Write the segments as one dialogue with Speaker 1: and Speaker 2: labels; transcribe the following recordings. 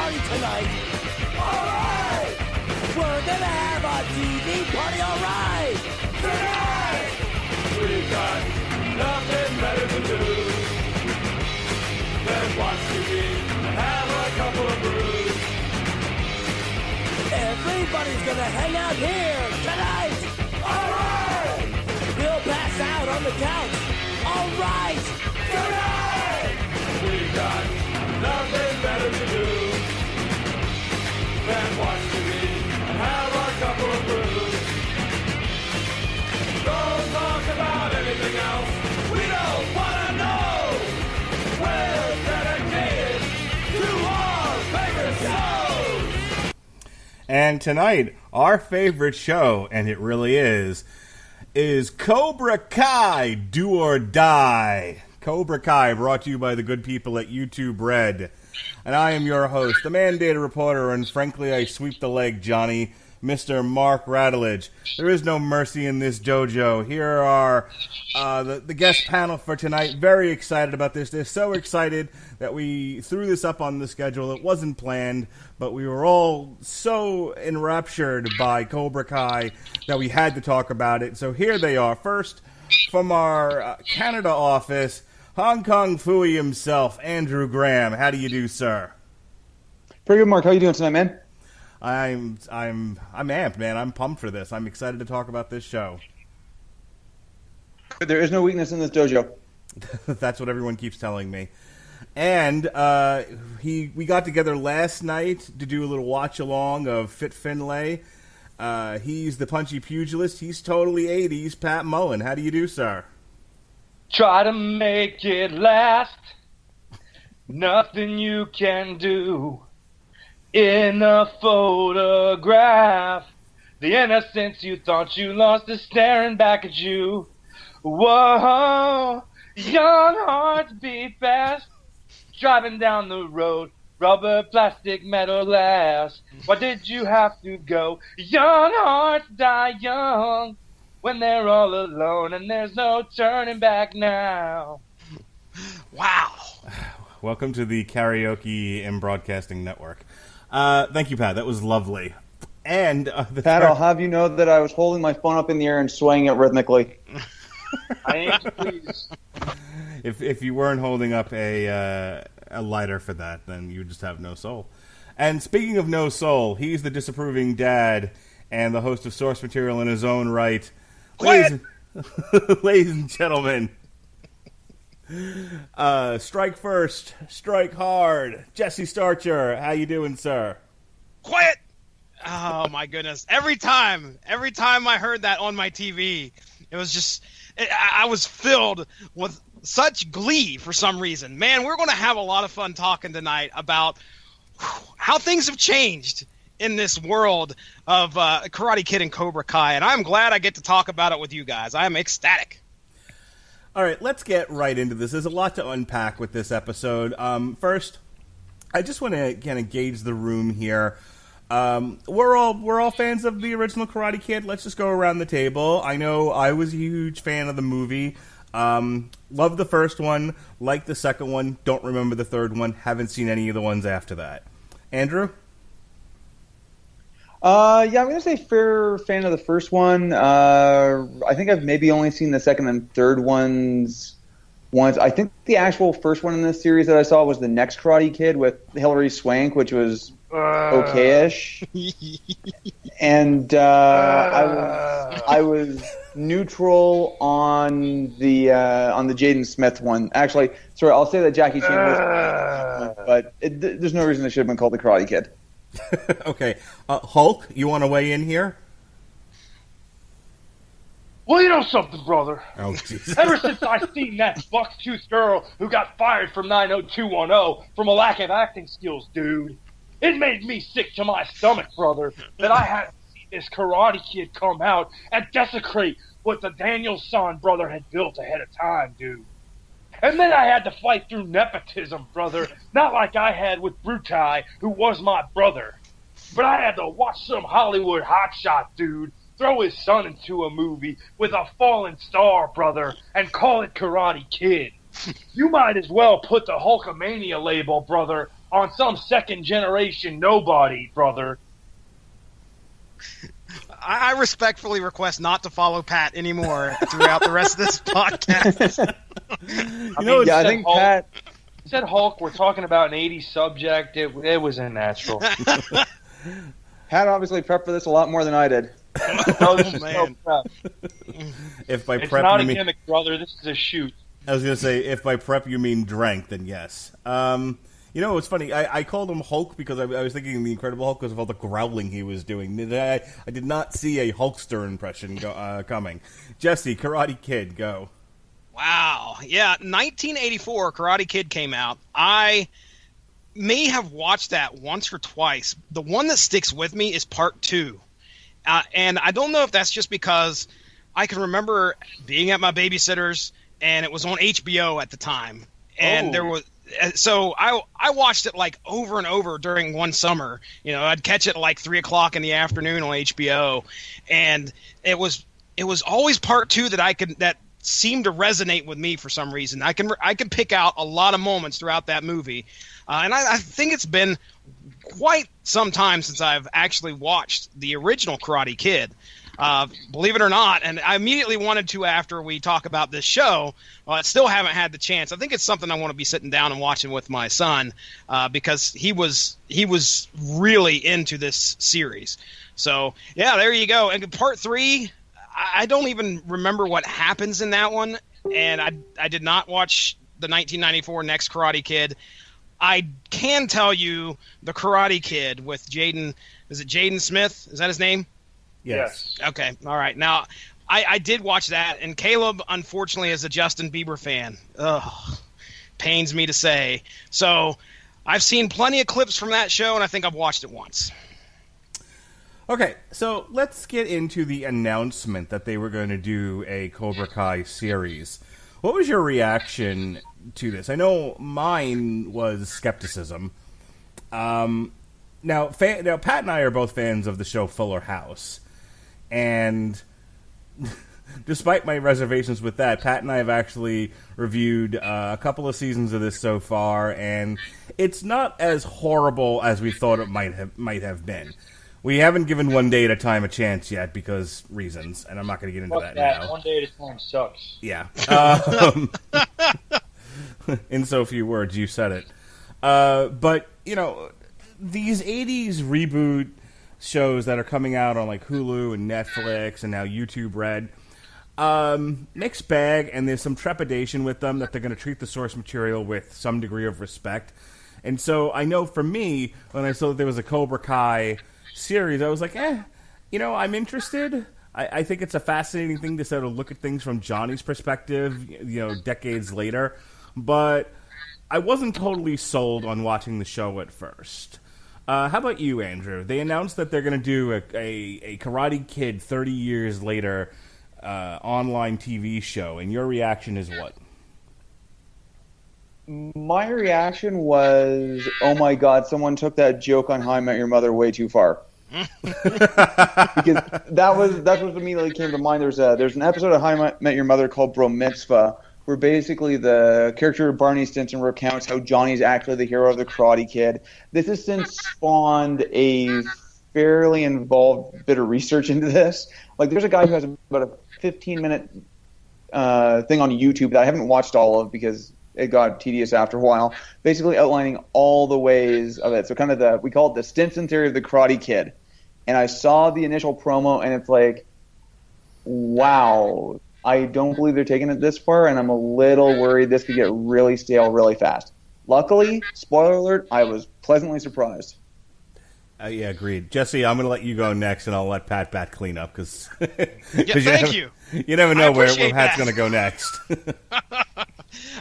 Speaker 1: party tonight. Alright! We're gonna have a TV party, alright! Tonight! We've got nothing better to do than watch TV and have a couple of brews. Everybody's gonna hang out here tonight! Alright! We'll pass out on the couch. Alright! Tonight! We've got nothing better to do than watch TV and have a couple of brews. Don't talk about anything else. We don't want to know. We're dedicated to our favorite shows.
Speaker 2: And tonight, our favorite show, and it really is Cobra Kai, Do or Die. Cobra Kai, brought to you by the good people at YouTube Red. And I am your host, the mandated reporter, and frankly, I sweep the leg, Johnny, Mr. Mark Radulich. There is no mercy in this dojo. Here are the guest panel for tonight. Very excited about this. They're so excited that we threw this up on the schedule. It wasn't planned, but we were all so enraptured by Cobra Kai that we had to talk about it. So here they are. First, from our Canada office, Hong Kong Phooey himself, Andrew Graham. How do you do, sir?
Speaker 3: Pretty good, Mark. How you doing tonight, man?
Speaker 2: I'm amped, man. I'm pumped for this. I'm excited to talk about this show.
Speaker 3: There is no weakness in this dojo.
Speaker 2: That's what everyone keeps telling me. And we got together last night to do a little watch along of Fit Finlay. He's the punchy pugilist. He's totally 80s. Pat Mullen. How do you do, sir?
Speaker 4: Try to make it last. Nothing you can do. In a photograph, the innocence you thought you lost is staring back at you. Whoa, young hearts beat fast, driving down the road, rubber, plastic, metal, glass. Why did you have to go? Young hearts die young when they're all alone, and there's no turning back now.
Speaker 5: Wow.
Speaker 2: Welcome to the Karaoke and Broadcasting Network. Thank you, Pat. That was lovely. And
Speaker 3: Pat, I'll have you know that I was holding my phone up in the air and swaying it rhythmically.
Speaker 4: I ain't pleased.
Speaker 2: If you weren't holding up a lighter for that, then you just have no soul. And speaking of no soul, he's the disapproving dad and the host of Source Material in his own right.
Speaker 5: Quiet!
Speaker 2: Ladies and gentlemen, strike first, strike hard. Jesse Starcher, how you doing, sir?
Speaker 5: Quiet! Oh, my goodness. Every time I heard that on my TV, it was just, I was filled with such glee for some reason. Man, we're going to have a lot of fun talking tonight about how things have changed in this world of Karate Kid and Cobra Kai, and I'm glad I get to talk about it with you guys. I'm ecstatic.
Speaker 2: All right, let's get right into this. There's a lot to unpack with this episode. First, I just want to kind of gauge the room here. We're all fans of the original Karate Kid. Let's just go around the table. I know I was a huge fan of the movie. Loved the first one, liked the second one, don't remember the third one, haven't seen any of the ones after that. Andrew?
Speaker 3: Yeah, I'm going to say fair fan of the first one. I think I've maybe only seen the second and third ones once. I think the actual first one in this series that I saw was the next Karate Kid with Hilary Swank, which was okay-ish. And I was neutral on the Jaden Smith one. Actually, sorry, I'll say that Jackie Chan was, but there's no reason it should have been called the Karate Kid.
Speaker 2: Okay. Hulk, you want to weigh in here?
Speaker 4: Well, you know something, brother.
Speaker 2: Oh, Jesus.
Speaker 4: Ever since I seen that buck-toothed girl who got fired from 90210 from a lack of acting skills, dude, it made me sick to my stomach, brother, that I had to see this Karate Kid come out and desecrate what the Daniel-san brother had built ahead of time, dude. And then I had to fight through nepotism, brother, not like I had with Brutai, who was my brother. But I had to watch some Hollywood hotshot dude throw his son into a movie with a fallen star, brother, and call it Karate Kid. You might as well put the Hulkamania label, brother, on some second-generation nobody, brother.
Speaker 5: I respectfully request not to follow Pat anymore throughout the rest of this podcast.
Speaker 3: I think Pat...
Speaker 4: You said Hulk, we're talking about an 80s subject. It was unnatural.
Speaker 3: Pat obviously prepped for this a lot more than I did.
Speaker 4: No, this is no prep.
Speaker 2: If by
Speaker 4: It's
Speaker 2: prep
Speaker 4: not
Speaker 2: you
Speaker 4: a
Speaker 2: mean,
Speaker 4: gimmick, brother. This is a shoot.
Speaker 2: I was going to say, if by prep you mean drank, then yes. It's funny. I called him Hulk because I was thinking the Incredible Hulk because of all the growling he was doing. I did not see a Hulkster impression coming. Jesse, Karate Kid, go.
Speaker 5: Wow. Yeah, 1984, Karate Kid came out. I may have watched that once or twice. The one that sticks with me is part 2. And I don't know if that's just because I can remember being at my babysitter's and it was on HBO at the time. And there was... So I watched it like over and over during one summer. I'd catch it like 3 o'clock in the afternoon on HBO, and it was always part 2 that seemed to resonate with me for some reason. I can pick out a lot of moments throughout that movie, and I think it's been quite some time since I've actually watched the original Karate Kid. Believe it or not, and I immediately wanted to after we talk about this show. I still haven't had the chance. I think it's something I want to be sitting down and watching with my son because he was really into this series. So yeah, there you go. And part 3, I don't even remember what happens in that one, and I did not watch the 1994 Next Karate Kid. I can tell you the Karate Kid with Jaden. Is it Jaden Smith? Is that his name?
Speaker 2: Yes.
Speaker 5: Okay. All right. Now, I did watch that, and Caleb, unfortunately, is a Justin Bieber fan. Ugh. Pains me to say. So, I've seen plenty of clips from that show, and I think I've watched it once.
Speaker 2: Okay, so let's get into the announcement that they were going to do a Cobra Kai series. What was your reaction to this? I know mine was skepticism. Now, Pat and I are both fans of the show Fuller House. And despite my reservations with that, Pat and I have actually reviewed a couple of seasons of this so far, and it's not as horrible as we thought it might have been. We haven't given One Day at a Time a chance yet because reasons, and I'm not going to get into that now.
Speaker 4: One Day at a Time sucks.
Speaker 2: Yeah. In so few words, you said it. But, these 80s reboot shows that are coming out on like Hulu and Netflix and now YouTube Red, mixed bag, and there's some trepidation with them that they're going to treat the source material with some degree of respect. And so I know for me, when I saw that there was a Cobra Kai series, I was like, I'm interested. I think it's a fascinating thing to sort of look at things from Johnny's perspective, decades later. But I wasn't totally sold on watching the show at first. How about you, Andrew? They announced that they're going to do a Karate Kid 30 years later online TV show, and your reaction is what?
Speaker 3: My reaction was, oh my god, someone took that joke on How I Met Your Mother way too far. Because that's what immediately came to mind. There's an episode of How I Met Your Mother called Bro Mitzvah, where basically the character of Barney Stinson recounts how Johnny's actually the hero of the Karate Kid. This has since spawned a fairly involved bit of research into this. Like, there's a guy who has about a 15-minute thing on YouTube that I haven't watched all of because it got tedious after a while, basically outlining all the ways of it. So kind of we call it the Stinson theory of the Karate Kid. And I saw the initial promo, and it's like, wow, I don't believe they're taking it this far, and I'm a little worried this could get really stale really fast. Luckily, spoiler alert, I was pleasantly surprised.
Speaker 2: Yeah, agreed. Jesse, I'm going to let you go next, and I'll let Pat clean up, because
Speaker 5: you
Speaker 2: never know where Pat's going to go next.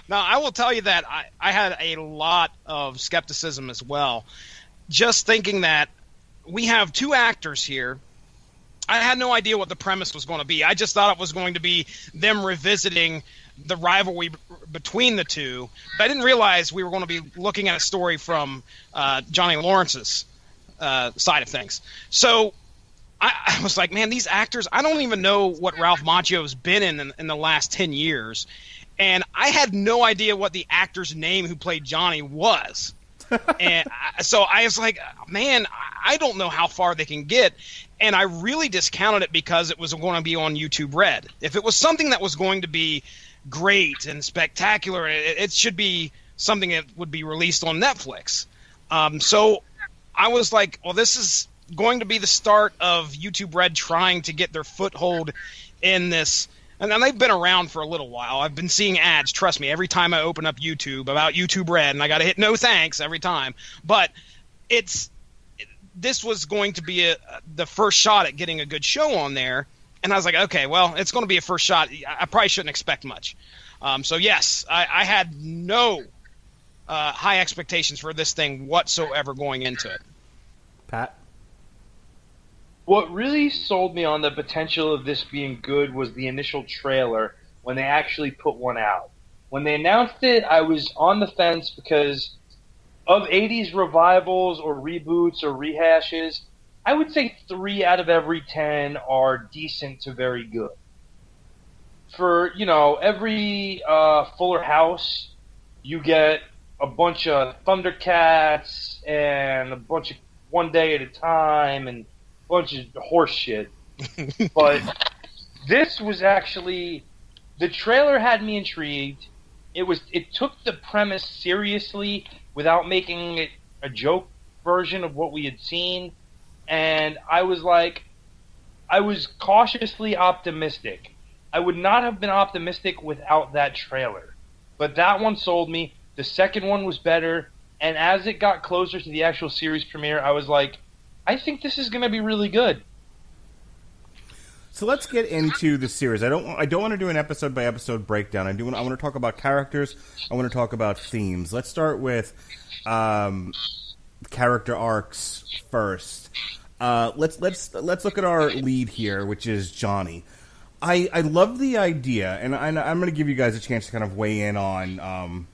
Speaker 5: Now, I will tell you that I had a lot of skepticism as well, just thinking that we have two actors here. I had no idea what the premise was going to be. I just thought it was going to be them revisiting the rivalry between the two. But I didn't realize we were going to be looking at a story from Johnny Lawrence's side of things. So I was like, man, these actors, I don't even know what Ralph Macchio's been in the last 10 years. And I had no idea what the actor's name who played Johnny was. So I was like, man, I don't know how far they can get. And I really discounted it because it was going to be on YouTube Red. If it was something that was going to be great and spectacular, it should be something that would be released on Netflix. So I was like, well, this is going to be the start of YouTube Red trying to get their foothold in this. And they've been around for a little while. I've been seeing ads, trust me, every time I open up YouTube about YouTube Red, and I got to hit no thanks every time. But this was going to be the first shot at getting a good show on there. And I was like, okay, well, it's going to be a first shot. I probably shouldn't expect much. So, yes, I had no high expectations for this thing whatsoever going into it.
Speaker 2: Pat?
Speaker 4: What really sold me on the potential of this being good was the initial trailer when they actually put one out. When they announced it, I was on the fence because of 80s revivals or reboots or rehashes, I would say 3 out of every 10 are decent to very good. For, every Fuller House, you get a bunch of Thundercats and a bunch of One Day at a Time and bunch of horse shit. But this was actually, the trailer had me intrigued. It took the premise seriously without making it a joke version of what we had seen, and I was cautiously optimistic. I would not have been optimistic without that trailer, but that one sold me. The second one was better, and as it got closer to the actual series premiere, I was like, I think this is going to be really good.
Speaker 2: So let's get into the series. I don't want to do an episode by episode breakdown. I want to talk about characters. I want to talk about themes. Let's start with character arcs first. Let's look at our lead here, which is Johnny. I love the idea, and I'm going to give you guys a chance to kind of weigh in on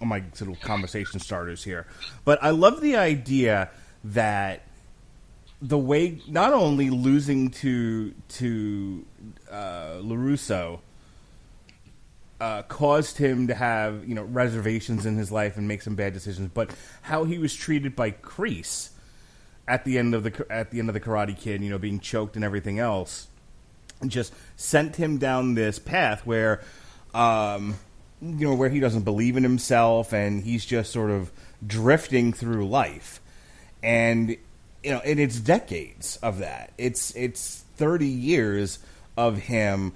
Speaker 2: my sort of conversation starters here. But I love the idea that the way not only losing to LaRusso caused him to have reservations in his life and make some bad decisions, but how he was treated by Kreese at the end of the Karate Kid, being choked and everything else, just sent him down this path where where he doesn't believe in himself and he's just sort of drifting through life. And and it's decades of that. It's 30 years of him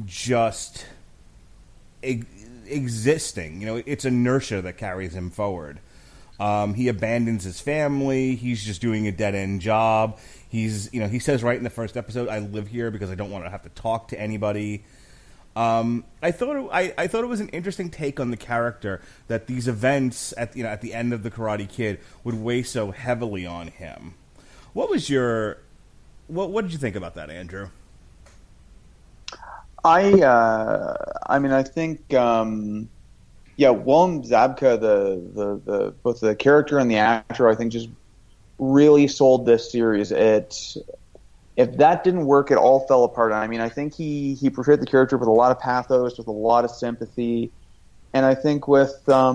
Speaker 2: just existing. It's inertia that carries him forward. He abandons his family. He's just doing a dead-end job. He says right in the first episode, "I live here because I don't want to have to talk to anybody." I thought it was an interesting take on the character that these events at the end of the Karate Kid would weigh so heavily on him. What did you think about that, Andrew?
Speaker 3: I think Willem Zabka, the both the character and the actor, I think just really sold this series. If that didn't work, it all fell apart. I think he portrayed the character with a lot of pathos, with a lot of sympathy, and I think with a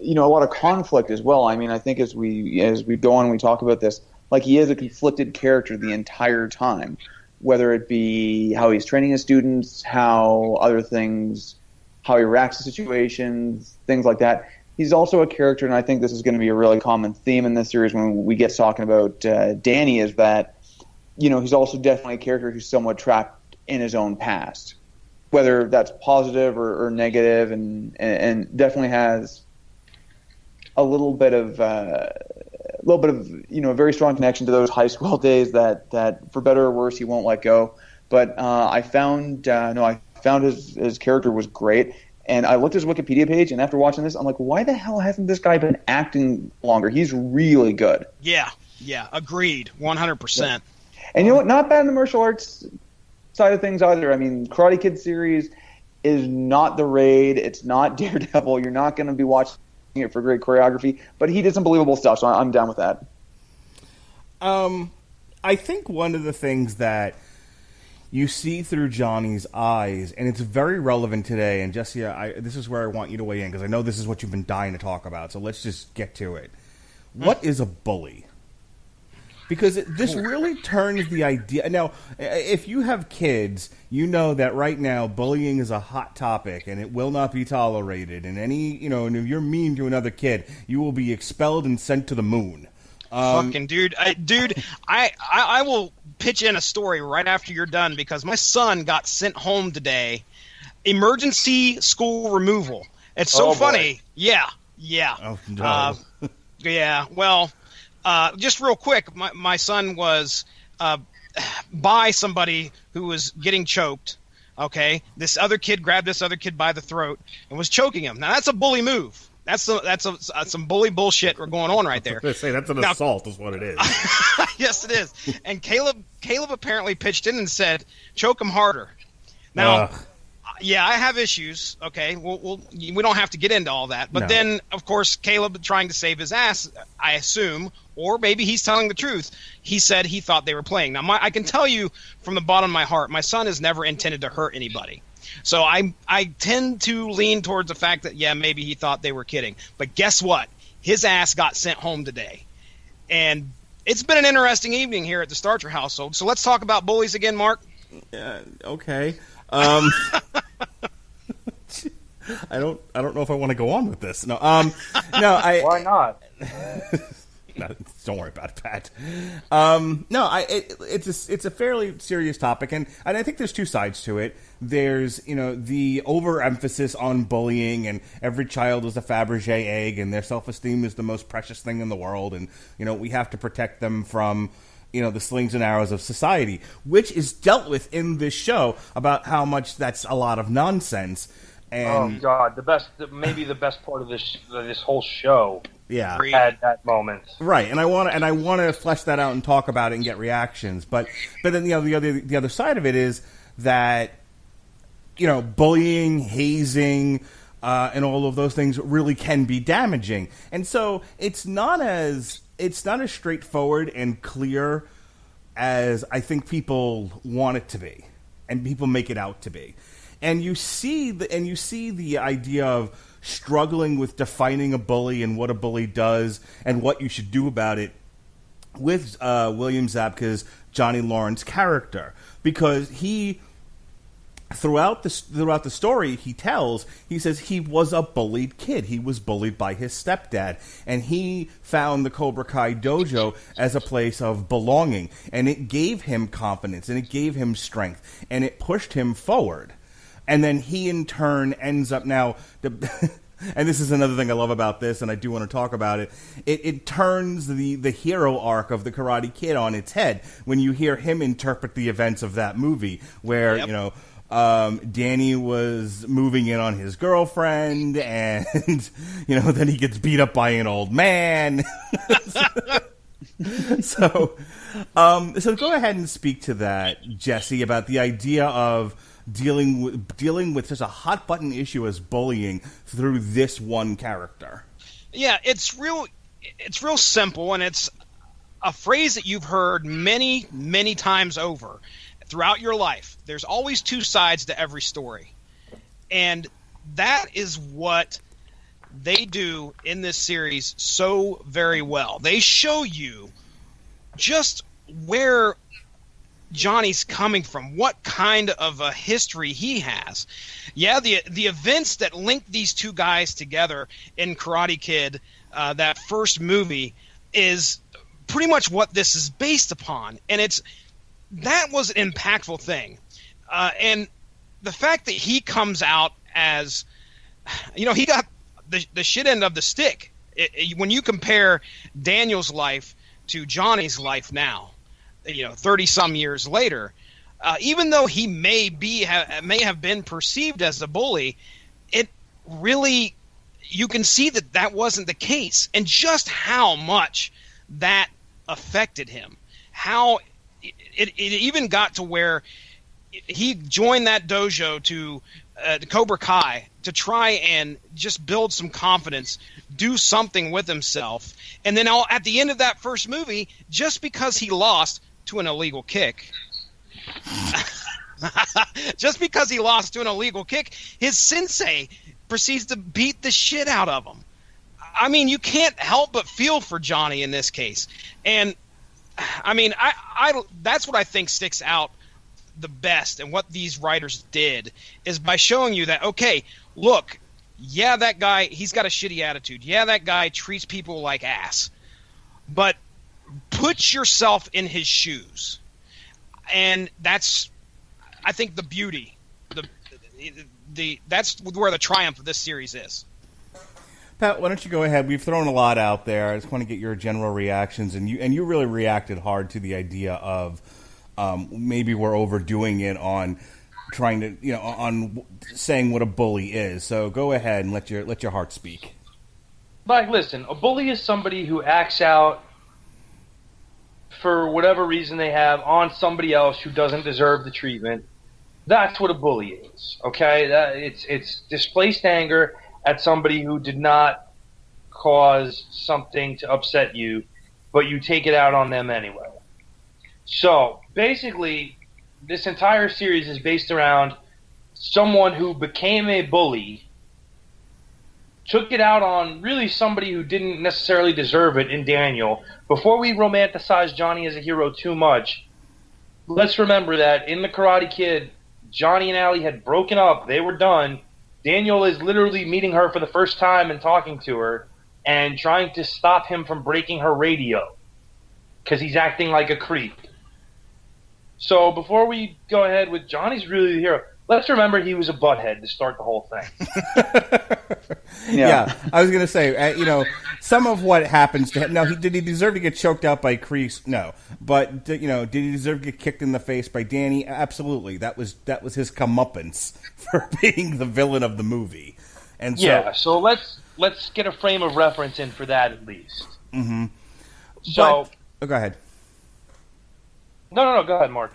Speaker 3: lot of conflict as well. I think as we go on and we talk about this, like, he is a conflicted character the entire time, whether it be how he's training his students, how he reacts to situations, things like that. He's also a character, and I think this is going to be a really common theme in this series when we get talking about Danny, is that, he's also definitely a character who's somewhat trapped in his own past, whether that's positive or negative, and definitely has a little bit of a very strong connection to those high school days that for better or worse he won't let go. But I found his character was great, and I looked at his Wikipedia page, and after watching this, I'm like, why the hell hasn't this guy been acting longer? He's really good.
Speaker 5: Yeah, agreed, 100%.
Speaker 3: And you know what? Not bad in the martial arts side of things either. Karate Kid series is not The Raid. It's not Daredevil. You're not going to be watching it for great choreography, but he did some believable stuff, so I'm down with that.
Speaker 2: I think one of the things that you see through Johnny's eyes, and it's very relevant today. And Jesse, this is where I want you to weigh in, because I know this is what you've been dying to talk about. So let's just get to it. What is a bully? Because this really turns the idea. Now, if you have kids, you know that right now bullying is a hot topic, and it will not be tolerated. And and if you're mean to another kid, you will be expelled and sent to the moon.
Speaker 5: Fucking dude, I will pitch in a story right after you're done, because my son got sent home today, emergency school removal. It's so funny. Boy. Yeah.
Speaker 2: Oh no.
Speaker 5: Yeah. Well, just real quick, my son was by somebody who was getting choked. Okay, this other kid grabbed this other kid by the throat and was choking him. Now that's a bully move. That's some bully bullshit we're going on right there.
Speaker 2: I was gonna say, that's an assault is what it is.
Speaker 5: Yes, it is. And Caleb apparently pitched in and said, choke him harder. Now, yeah, I have issues. Okay, we don't have to get into all that. But then, of course, Caleb trying to save his ass, I assume, or maybe he's telling the truth. He said he thought they were playing. Now, I can tell you from the bottom of my heart, my son has never intended to hurt anybody. So I tend to lean towards the fact that, yeah, maybe he thought they were kidding. But guess what? His ass got sent home today. And it's been an interesting evening here at the Starcher household. So let's talk about bullies again, Mark.
Speaker 2: Okay. I don't know if I want to go on with this. No.
Speaker 4: Why not?
Speaker 2: No, don't worry about it, Pat. It's a fairly serious topic, and I think there's two sides to it. There's, the overemphasis on bullying, and every child is a Fabergé egg, and their self-esteem is the most precious thing in the world, and, we have to protect them from, the slings and arrows of society, which is dealt with in this show about how much that's a lot of nonsense. And,
Speaker 4: oh God, maybe the best part of this whole show.
Speaker 2: Yeah,
Speaker 4: had that moment.
Speaker 2: Right, and I want to flesh that out and talk about it and get reactions. But then the other side of it is that bullying, hazing, and all of those things really can be damaging. And so it's not as straightforward and clear as I think people want it to be, and people make it out to be. And you see the idea of struggling with defining a bully and what a bully does and what you should do about it with William Zabka's Johnny Lawrence character, because he throughout the story he says he was a bullied kid. He was bullied by his stepdad, and he found the Cobra Kai dojo as a place of belonging, and it gave him confidence and it gave him strength and it pushed him forward. And then he, in turn, ends up now... and this is another thing I love about this, and I do want to talk about it. It turns the hero arc of the Karate Kid on its head when you hear him interpret the events of that movie, where, Danny was moving in on his girlfriend, and, then he gets beat up by an old man. So go ahead and speak to that, Jesse, about the idea of dealing with such a hot button issue as bullying through this one character.
Speaker 5: Yeah, it's real simple, and it's a phrase that you've heard many, many times over throughout your life. There's always two sides to every story. And that is what they do in this series so very well. They show you just where Johnny's coming from, what kind of a history he has. Yeah, the events that link these two guys together in Karate Kid, that first movie, is pretty much what this is based upon. And that was an impactful thing. And the fact that he comes out as, he got the shit end of the stick. When you compare Daniel's life to Johnny's life now, 30-some years later, even though he may have been perceived as a bully, it really, you can see that wasn't the case, and just how much that affected him. How it even got to where he joined that dojo to Cobra Kai to try and just build some confidence, do something with himself, and then at the end of that first movie, just because he lost to an illegal kick, Just because he lost to an illegal kick, his sensei proceeds to beat the shit out of him. I mean, you can't help but feel for Johnny in this case. And, I mean, I that's what I think sticks out the best, and what these writers did is by showing you that, okay, look, yeah, that guy, he's got a shitty attitude. Yeah, that guy treats people like ass. But put yourself in his shoes. And that's, I think, the beauty. That's where the triumph of this series is.
Speaker 2: Pat, why don't you go ahead? We've thrown a lot out there. I just want to get your general reactions, and you really reacted hard to the idea of maybe we're overdoing it on trying to, on saying what a bully is. So go ahead and let your heart speak.
Speaker 4: Like, listen, a bully is somebody who acts out for whatever reason they have on somebody else who doesn't deserve the treatment. That's what a bully is, okay? It's displaced anger at somebody who did not cause something to upset you, but you take it out on them anyway. So, basically, this entire series is based around someone who became a bully, took it out on really somebody who didn't necessarily deserve it in Daniel. Before we romanticize Johnny as a hero too much, let's remember that in The Karate Kid, Johnny and Allie had broken up. They were done. Daniel is literally meeting her for the first time and talking to her and trying to stop him from breaking her radio because he's acting like a creep. So before we go ahead with Johnny's really the hero, let's remember he was a butthead to start the whole thing.
Speaker 2: Yeah, I was going to say, some of what happens to him. Now, did he deserve to get choked out by Kreese? No. But, did he deserve to get kicked in the face by Danny? Absolutely. That was his comeuppance for being the villain of the movie. And
Speaker 4: so let's get a frame of reference in for that at least.
Speaker 2: Mm-hmm.
Speaker 4: So,
Speaker 2: go ahead.
Speaker 4: No, go ahead, Mark.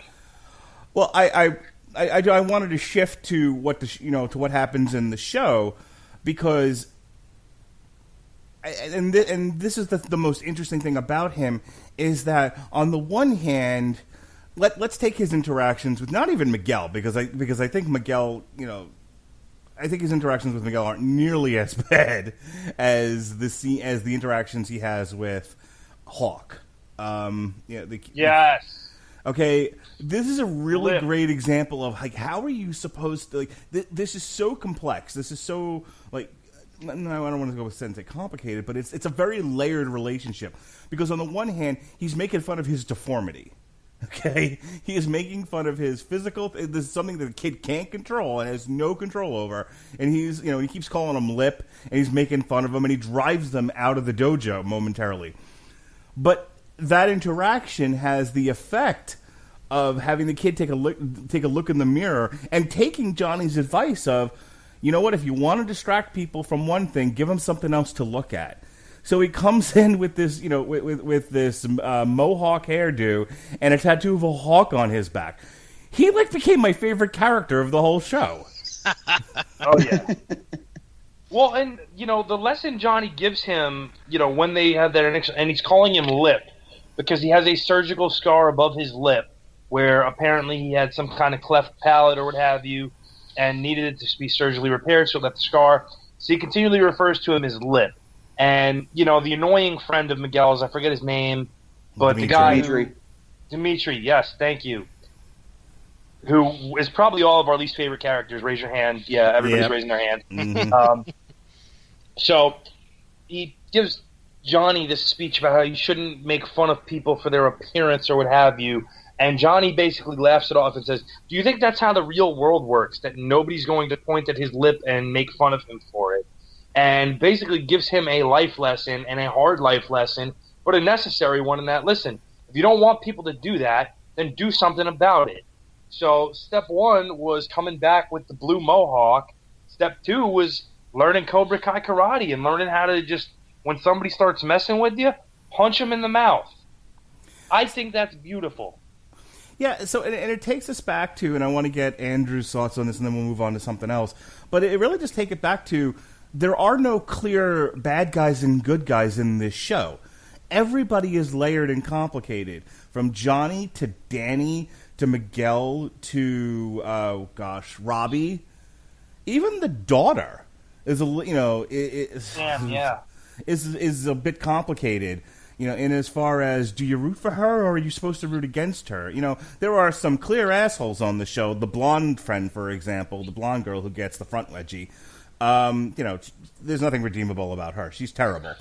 Speaker 2: Well, I wanted to shift to what to what happens in the show, because this is the most interesting thing about him is that on the one hand, let's take his interactions with not even Miguel, because I think Miguel, I think his interactions with Miguel aren't nearly as bad as the interactions he has with Hawk.
Speaker 4: Yes.
Speaker 2: Okay, this is a really great example of how are you supposed to this is so complex. This is so no, I don't want to go with sentence complicated, but it's a very layered relationship, because on the one hand he's making fun of his deformity. Okay, he is making fun of his physical. This is something that the kid can't control and has no control over, and he's he keeps calling him Lip, and he's making fun of him, and he drives them out of the dojo momentarily. But that interaction has the effect of having the kid take a look in the mirror and taking Johnny's advice of, you know what, if you want to distract people from one thing, give them something else to look at. So he comes in with this, with this mohawk hairdo and a tattoo of a hawk on his back. He became my favorite character of the whole show.
Speaker 4: Oh yeah. Well, and the lesson Johnny gives him, when they have that and he's calling him Lip, because he has a surgical scar above his lip where apparently he had some kind of cleft palate or what have you and needed it to be surgically repaired, so that the scar. So he continually refers to him as Lip. And, the annoying friend of Miguel's, I forget his name, but
Speaker 3: Dimitri.
Speaker 4: the guy Dimitri, yes, thank you. Who is probably all of our least favorite characters. Raise your hand. Yeah, everybody's raising their hand.
Speaker 2: Mm-hmm.
Speaker 4: So he gives Johnny this speech about how you shouldn't make fun of people for their appearance or what have you. And Johnny basically laughs it off and says, do you think that's how the real world works, that nobody's going to point at his lip and make fun of him for it? And basically gives him a life lesson, and a hard life lesson, but a necessary one in that, listen, if you don't want people to do that, then do something about it. So step one was coming back with the blue mohawk. Step two was learning Cobra Kai karate and learning how to just, when somebody starts messing with you, punch them in the mouth. I think that's beautiful.
Speaker 2: Yeah, so and it takes us back to, and I want to get Andrew's thoughts on this, and then we'll move on to something else. But it really just take it back to, there are no clear bad guys and good guys in this show. everybody is layered and complicated, from Johnny to Danny to Miguel to Robbie. Even the daughter is is a bit complicated. In as far as, do you root for her or are you supposed to root against her? There are some clear assholes on the show. The blonde friend, for example, the blonde girl who gets the front wedgie. There's nothing redeemable about her. She's terrible.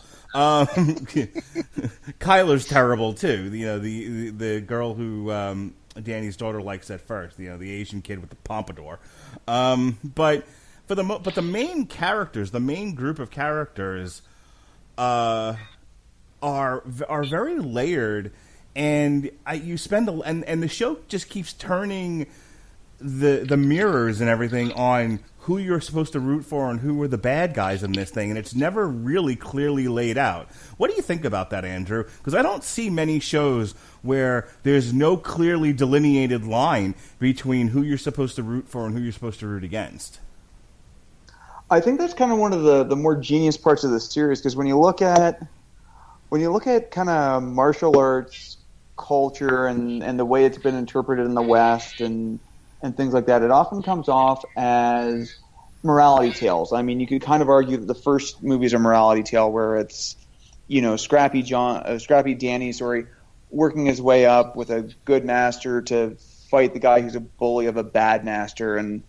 Speaker 2: Kyler's terrible too. The girl who Danny's daughter likes at first. The Asian kid with the pompadour. But the main characters, the main group of characters, are very layered, and the show just keeps turning the mirrors and everything on who you're supposed to root for and who are the bad guys in this thing, and it's never really clearly laid out. What do you think about that, Andrew? Because I don't see many shows where there's no clearly delineated line between who you're supposed to root for and who you're supposed to root against.
Speaker 3: I think that's kind of one of the more genius parts of the series, because when you look at kind of martial arts culture and the way it's been interpreted in the West and things like that, it often comes off as morality tales. I mean, you could kind of argue that the first movie is a morality tale where it's, Scrappy Danny, working his way up with a good master to fight the guy who's a bully of a bad master. And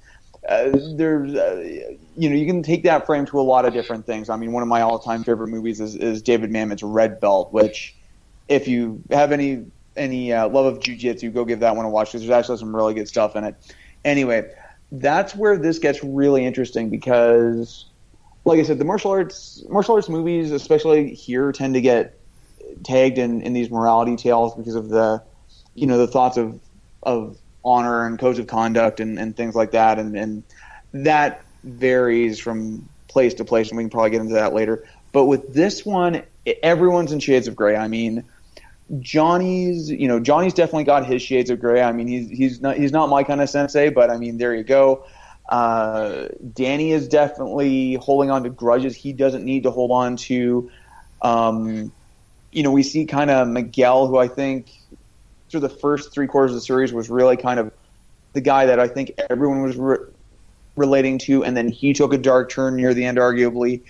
Speaker 3: you can take that frame to a lot of different things. I mean, one of my all-time favorite movies is David Mamet's Red Belt, which, if you have any love of jiu-jitsu, go give that one a watch, because there's actually some really good stuff in it. Anyway, that's where this gets really interesting, because, like I said, the martial arts movies, especially here, tend to get tagged in these morality tales because of the thoughts of honor and codes of conduct and things like that, and that varies from place to place, and we can probably get into that later. But with this one, everyone's in shades of gray. I mean, Johnny's definitely got his shades of gray. I mean, he's not my kind of sensei, but I mean, there you go. Danny is definitely holding on to grudges he doesn't need to hold on to. We see kind of Miguel, who I think through the first 3/4 of the series was really kind of the guy that I think everyone was relating to, and then he took a dark turn near the end, arguably.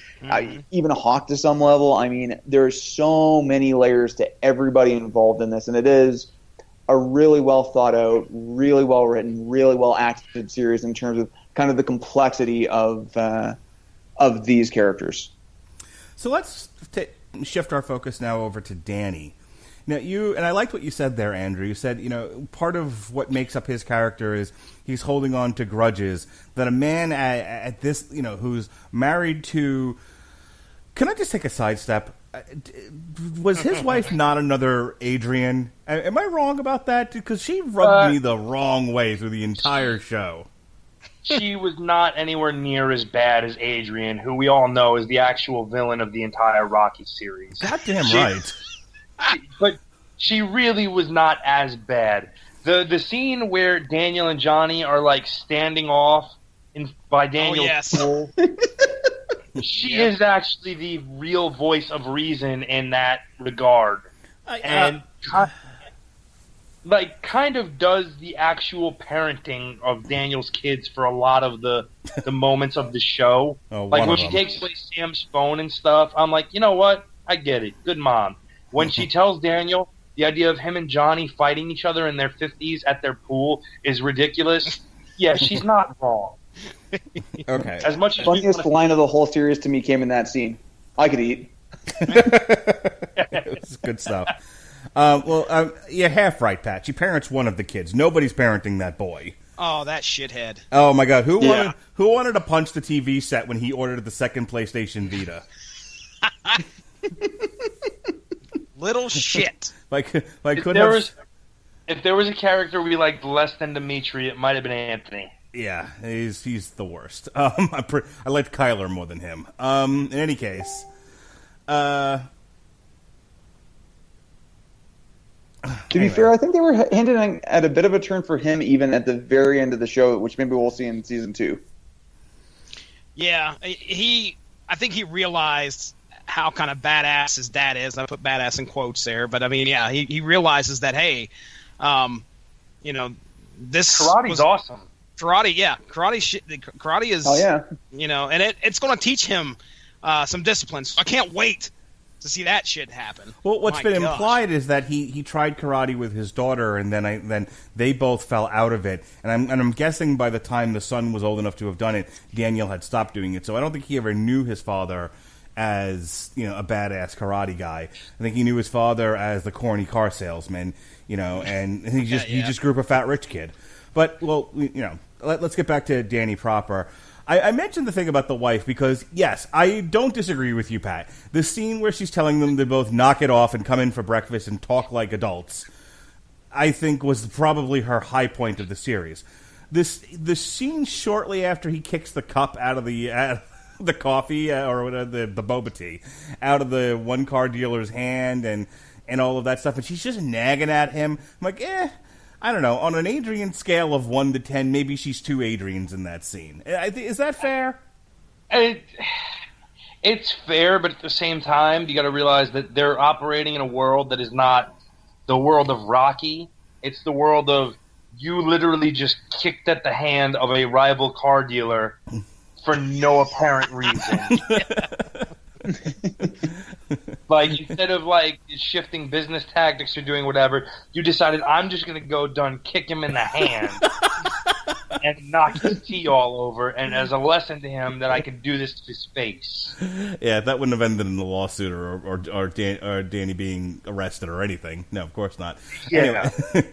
Speaker 3: Even Hawk to some level. I mean, there's so many layers to everybody involved in this, and it is a really well thought out, really well written, really well acted series in terms of kind of the complexity of these characters. So
Speaker 2: let's shift our focus now over to Danny. Now, and I liked what you said there, Andrew. You said, part of what makes up his character is he's holding on to grudges. That a man at this, who's married to... Can I just take a sidestep? Was his wife not another Adrian? Am I wrong about that? Because she rubbed me the wrong way through the entire show.
Speaker 4: She was not anywhere near as bad as Adrian, who we all know is the actual villain of the entire Rocky series.
Speaker 2: Goddamn right.
Speaker 4: But she really was not as bad. The scene where Daniel and Johnny are like standing off by Daniel's pool, she is actually the real voice of reason in that regard, and kind of does the actual parenting of Daniel's kids for a lot of the moments of the show. Like when she takes away Sam's phone and stuff, I'm like, you know what? I get it. Good mom. When she tells Daniel the idea of him and Johnny fighting each other in their 50s at their pool is ridiculous, yeah, she's not wrong.
Speaker 2: Okay.
Speaker 3: As much as funniest line of the whole series to me came in that scene. I could eat.
Speaker 2: It's good stuff. You're half right, Pat. She parents one of the kids. Nobody's parenting that boy.
Speaker 5: Oh, that shithead.
Speaker 2: Oh, my God. Who wanted to punch the TV set when he ordered the second PlayStation Vita?
Speaker 5: Little shit.
Speaker 4: If there was a character we liked less than Dimitri, it might have been Anthony.
Speaker 2: Yeah, he's the worst. I liked Kyler more than him. In any case,
Speaker 3: to be fair, I think they were hinting at a bit of a turn for him even at the very end of the show, which maybe we'll see in season 2.
Speaker 5: Yeah, I think he realized how kind of badass his dad is. I put badass in quotes there, but I mean, yeah, he realizes that, hey, this
Speaker 4: Karate's awesome.
Speaker 5: Karate, yeah, karate is, and it's going to teach him some discipline. So I can't wait to see that shit happen.
Speaker 2: Well, what's been implied is that he tried karate with his daughter, and then they both fell out of it. And I'm guessing by the time the son was old enough to have done it, Daniel had stopped doing it. So I don't think he ever knew his father as a badass karate guy. I think he knew his father as the corny car salesman, and he just grew up a fat rich kid. But let's get back to Danny proper. I mentioned the thing about the wife because, yes, I don't disagree with you, Pat. The scene where she's telling them to both knock it off and come in for breakfast and talk like adults, I think was probably her high point of the series. The scene shortly after he kicks the cup out of the coffee or whatever, the boba tea out of the one car dealer's hand and all of that stuff, and she's just nagging at him. I'm like, I don't know. On an Adrian scale of 1 to 10, maybe she's 2 Adrians in that scene. Is that fair?
Speaker 4: It's fair, but at the same time, you got to realize that they're operating in a world that is not the world of Rocky. It's the world of you literally just kicked at the hand of a rival car dealer for no apparent reason. Like, instead of, shifting business tactics or doing whatever, you decided, I'm just going to go done kick him in the hand and knock his tea all over, and as a lesson to him that I can do this to his face.
Speaker 2: Yeah, that wouldn't have ended in a lawsuit or Danny being arrested or anything. No, of course not.
Speaker 4: Yeah.
Speaker 2: Anyway,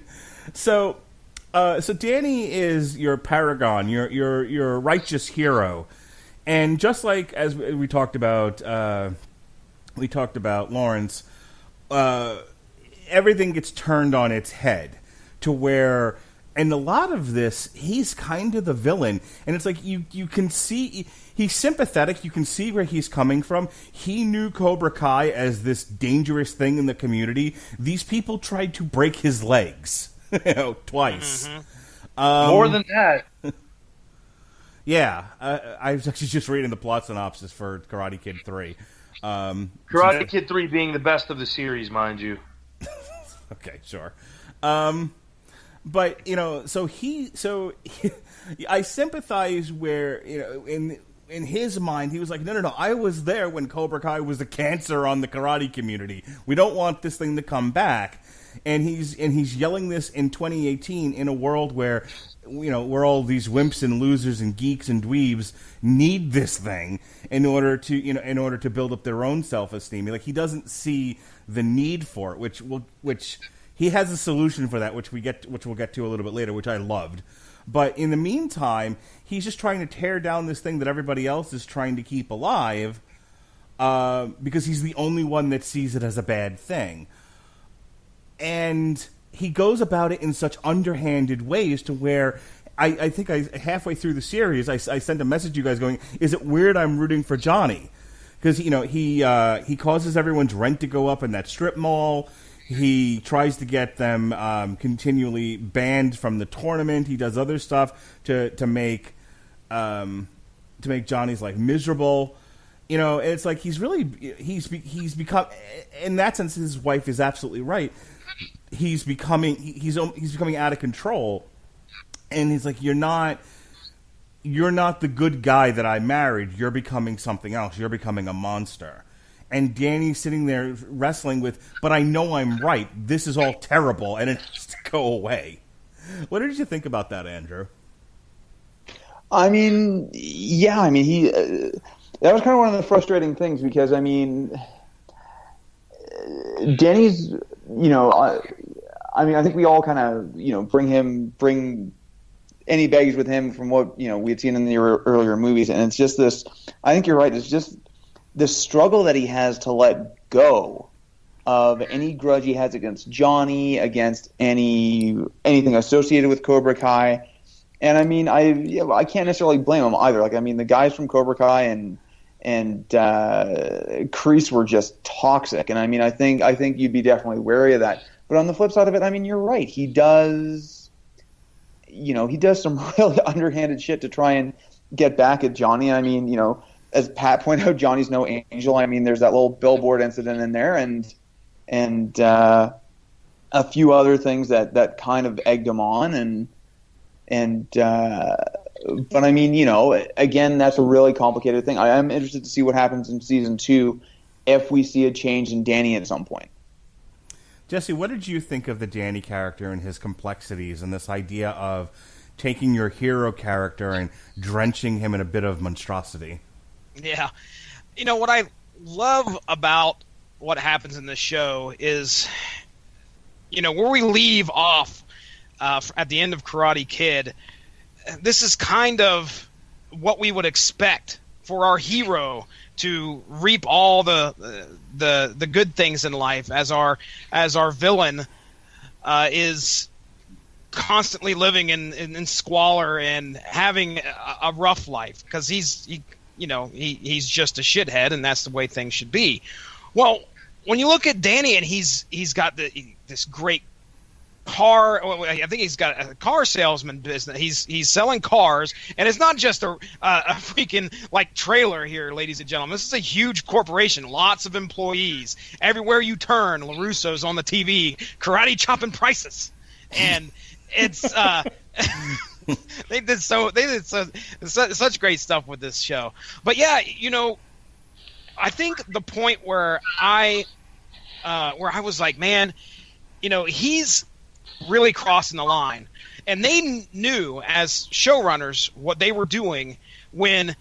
Speaker 2: so Danny is your paragon, your righteous hero. And just like as we talked about Lawrence, everything gets turned on its head to where, and a lot of this, he's kind of the villain. And it's like you can see, he's sympathetic, you can see where he's coming from. He knew Cobra Kai as this dangerous thing in the community. These people tried to break his legs, twice.
Speaker 4: Mm-hmm. More than that.
Speaker 2: Yeah, I was actually just reading the plot synopsis for Karate Kid 3.
Speaker 4: Karate Kid 3 being the best of the series, mind you.
Speaker 2: Okay, sure. But, I sympathize where, in his mind, he was like, no, I was there when Cobra Kai was a cancer on the karate community. We don't want this thing to come back. And he's yelling this in 2018 in a world where, where all these wimps and losers and geeks and dweebs need this thing in order to build up their own self-esteem. Like, he doesn't see the need for it, which he has a solution for that, which we'll get to a little bit later, which I loved. But in the meantime, he's just trying to tear down this thing that everybody else is trying to keep alive, because he's the only one that sees it as a bad thing. And he goes about it in such underhanded ways to where I think halfway through the series, I sent a message to you guys going, is it weird I'm rooting for Johnny? Because, he causes everyone's rent to go up in that strip mall. He tries to get them continually banned from the tournament. He does other stuff to make Johnny's life miserable. It's like he's become, in that sense, his wife is absolutely right. He's becoming out of control, and he's like, you're not the good guy that I married. You're becoming something else. You're becoming a monster. And Danny's sitting there wrestling with, but I know I'm right. This is all terrible, and it has to go away. What did you think about that, Andrew?
Speaker 3: I mean, yeah, he that was kind of one of the frustrating things because, Danny's, I think we all kind of, bring any baggage with him from what, we had seen in the earlier movies. And it's just this, I think you're right, it's just this struggle that he has to let go of any grudge he has against Johnny, against anything associated with Cobra Kai. And I can't necessarily blame him either. Like, the guys from Cobra Kai and Kreese were just toxic. And I think you'd be definitely wary of that. But on the flip side of it, you're right. He does some really underhanded shit to try and get back at Johnny. as Pat pointed out, Johnny's no angel. I mean, there's that little billboard incident in there, and a few other things that kind of egged him on, but I mean, again, that's a really complicated thing. I am interested to see what happens in season 2 if we see a change in Danny at some point.
Speaker 2: Jesse, what did you think of the Danny character and his complexities and this idea of taking your hero character and drenching him in a bit of monstrosity?
Speaker 5: Yeah. What I love about what happens in this show is, where we leave off at the end of Karate Kid, this is kind of what we would expect for our hero to reap all the good things in life, as our villain is constantly living in squalor and having a rough life because he's just a shithead, and that's the way things should be. Well, when you look at Danny, and he's got this great car. I think he's got a car salesman business. He's selling cars, and it's not just a freaking trailer here, ladies and gentlemen. This is a huge corporation, lots of employees. Everywhere you turn, LaRusso's on the TV, karate chopping prices, and it's they did such great stuff with this show. But yeah, I think the point where I was like, man, he's really crossing the line. And they knew as showrunners what they were doing when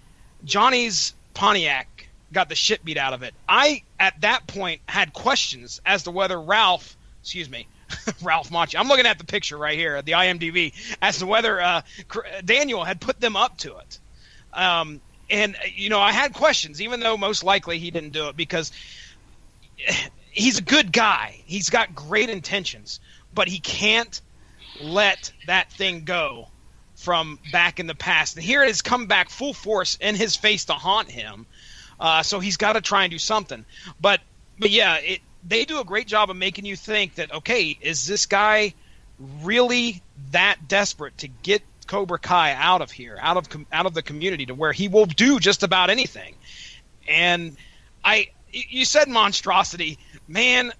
Speaker 5: Johnny's Pontiac got the shit beat out of it. I, at that point, had questions as to whether Ralph Macchio, I'm looking at the picture right here at the IMDb, as to whether Daniel had put them up to it. And, I had questions, even though most likely he didn't do it, because he's a good guy. He's got great intentions, but he can't let that thing go from back in the past. And here it has come back full force in his face to haunt him. So he's got to try and do something. But yeah, they do a great job of making you think that, okay, is this guy really that desperate to get Cobra Kai out of here, out of the community, to where he will do just about anything? And you said monstrosity, man.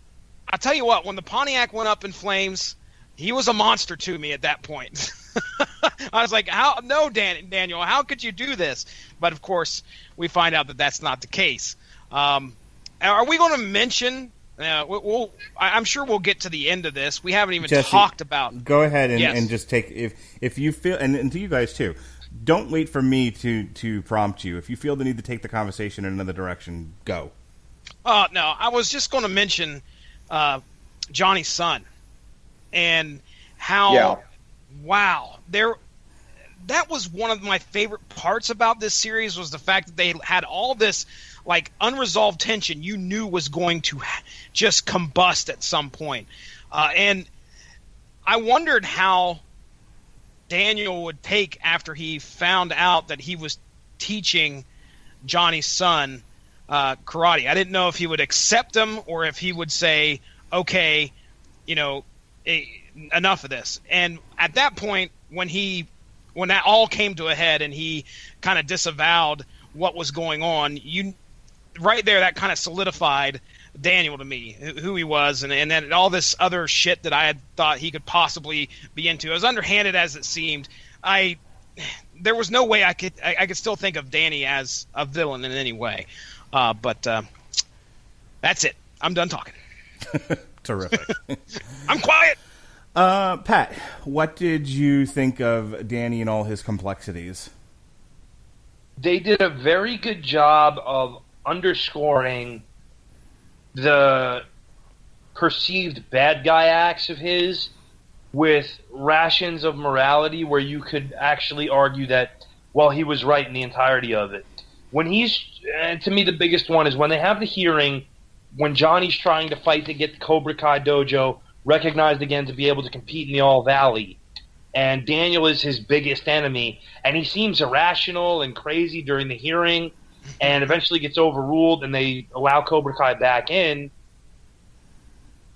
Speaker 5: I'll tell you what, when the Pontiac went up in flames, he was a monster to me at that point. I was like, Daniel, how could you do this? But of course, we find out that that's not the case. Are we going to mention? I'm sure we'll get to the end of this. We haven't even talked about.
Speaker 2: Go ahead and just take if you feel, and to you guys too. Don't wait for me to prompt you. If you feel the need to take the conversation in another direction, go.
Speaker 5: No, I was just going to mention Johnny's son and how that was one of my favorite parts about this series, was the fact that they had all this unresolved tension you knew was going to just combust at some point. And I wondered how Daniel would take after he found out that he was teaching Johnny's son karate. I didn't know if he would accept him or if he would say, okay, enough of this. And at that point, when that all came to a head and he kind of disavowed what was going on, right there, that kind of solidified Daniel to me, who he was, and then all this other shit that I had thought he could possibly be into. As underhanded as it seemed, there was no way I could still think of Danny as a villain in any way. But that's it. I'm done talking.
Speaker 2: Terrific.
Speaker 5: I'm quiet.
Speaker 2: Pat, what did you think of Danny and all his complexities?
Speaker 4: They did a very good job of underscoring the perceived bad guy acts of his with rations of morality, where you could actually argue that, well, he was right in the entirety of it. To me, the biggest one is when they have the hearing, when Johnny's trying to fight to get the Cobra Kai dojo recognized again to be able to compete in the All Valley, and Daniel is his biggest enemy, and he seems irrational and crazy during the hearing, and eventually gets overruled, and they allow Cobra Kai back in.